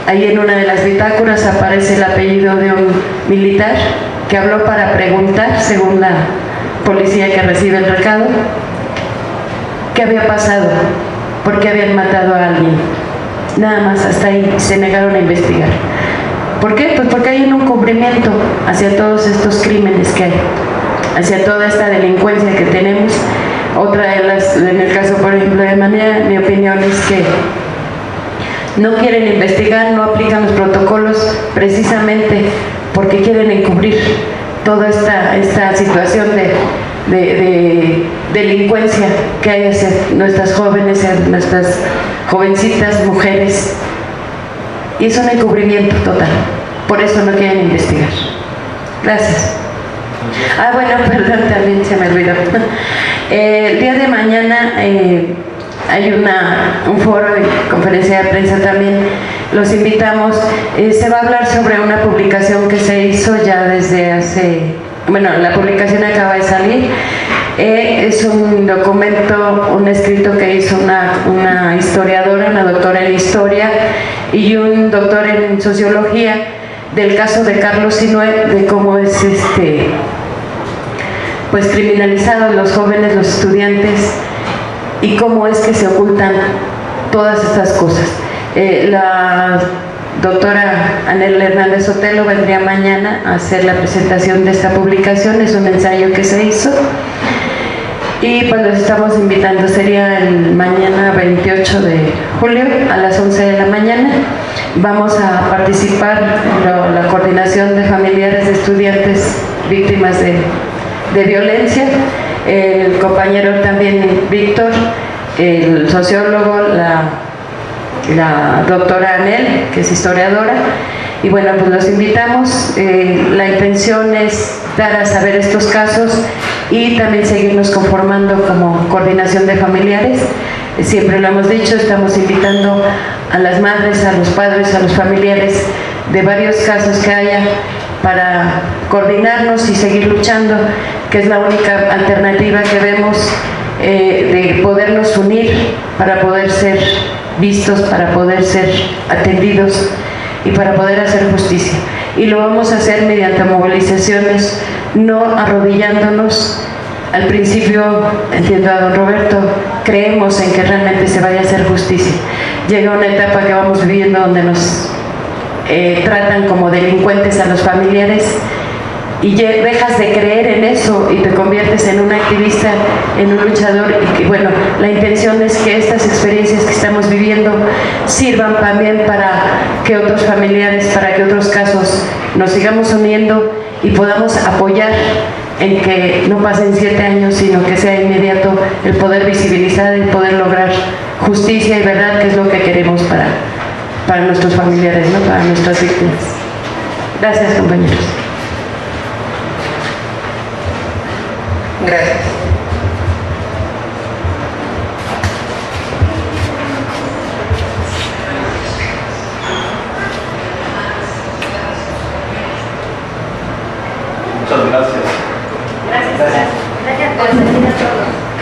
S1: Ahí en una de las bitácoras aparece el apellido de un militar que habló para preguntar, según la policía que recibe el recado, qué había pasado, por qué habían matado a alguien. Nada más, hasta ahí se negaron a investigar. ¿Por qué? Pues porque hay un encubrimiento hacia todos estos crímenes que hay, hacia toda esta delincuencia que tenemos. Otra de las, en el caso por ejemplo de María, mi opinión es que no quieren investigar, no aplican los protocolos precisamente porque quieren encubrir toda esta situación de delincuencia que hay hacia nuestras jóvenes, hacia nuestras jovencitas, mujeres. Y es un encubrimiento total. Por eso no quieren investigar. Gracias. Bueno, perdón, también se me olvidó. El día de mañana hay un foro y conferencia de prensa también. Los invitamos. Se va a hablar sobre una publicación que se hizo ya desde hace... Bueno, la publicación acaba de salir. Es un documento, un escrito que hizo una historiadora, una doctora en historia y un doctor en sociología del caso de Carlos Sinue, de cómo es pues criminalizados los jóvenes, los estudiantes, y cómo es que se ocultan todas estas cosas. La doctora Anel Hernández Sotelo vendría mañana a hacer la presentación de esta publicación, es un ensayo que se hizo. Y pues los estamos invitando, sería el mañana 28 de julio a las 11 de la mañana. Vamos a participar en la coordinación de familiares de estudiantes víctimas de violencia, el compañero también Víctor, el sociólogo, la doctora Anel, que es historiadora. Y bueno, pues los invitamos. La intención es dar a saber estos casos y también seguirnos conformando como coordinación de familiares. Siempre lo hemos dicho, estamos invitando a las madres, a los padres, a los familiares de varios casos que haya para coordinarnos y seguir luchando, que es la única alternativa que vemos de podernos unir para poder ser vistos, para poder ser atendidos y para poder hacer justicia. Y lo vamos a hacer mediante movilizaciones, no arrodillándonos. Al principio, entiendo a don Roberto, creemos en que realmente se vaya a hacer justicia. Llega una etapa que vamos viviendo donde nos tratan como delincuentes a los familiares y dejas de creer en eso y te conviertes en un activista, en un luchador. Y que bueno, la intención es que estas experiencias que estamos viviendo sirvan también para que otros familiares, para que otros casos nos sigamos uniendo y podamos apoyar en que no pasen 7 años, sino que sea inmediato el poder visibilizar, el poder lograr justicia y verdad, que es lo que queremos para nuestros familiares, ¿no? Para nuestras víctimas. Gracias, compañeros.
S2: Gracias.
S4: Muchas gracias.
S11: Gracias. Gracias por venir a todos.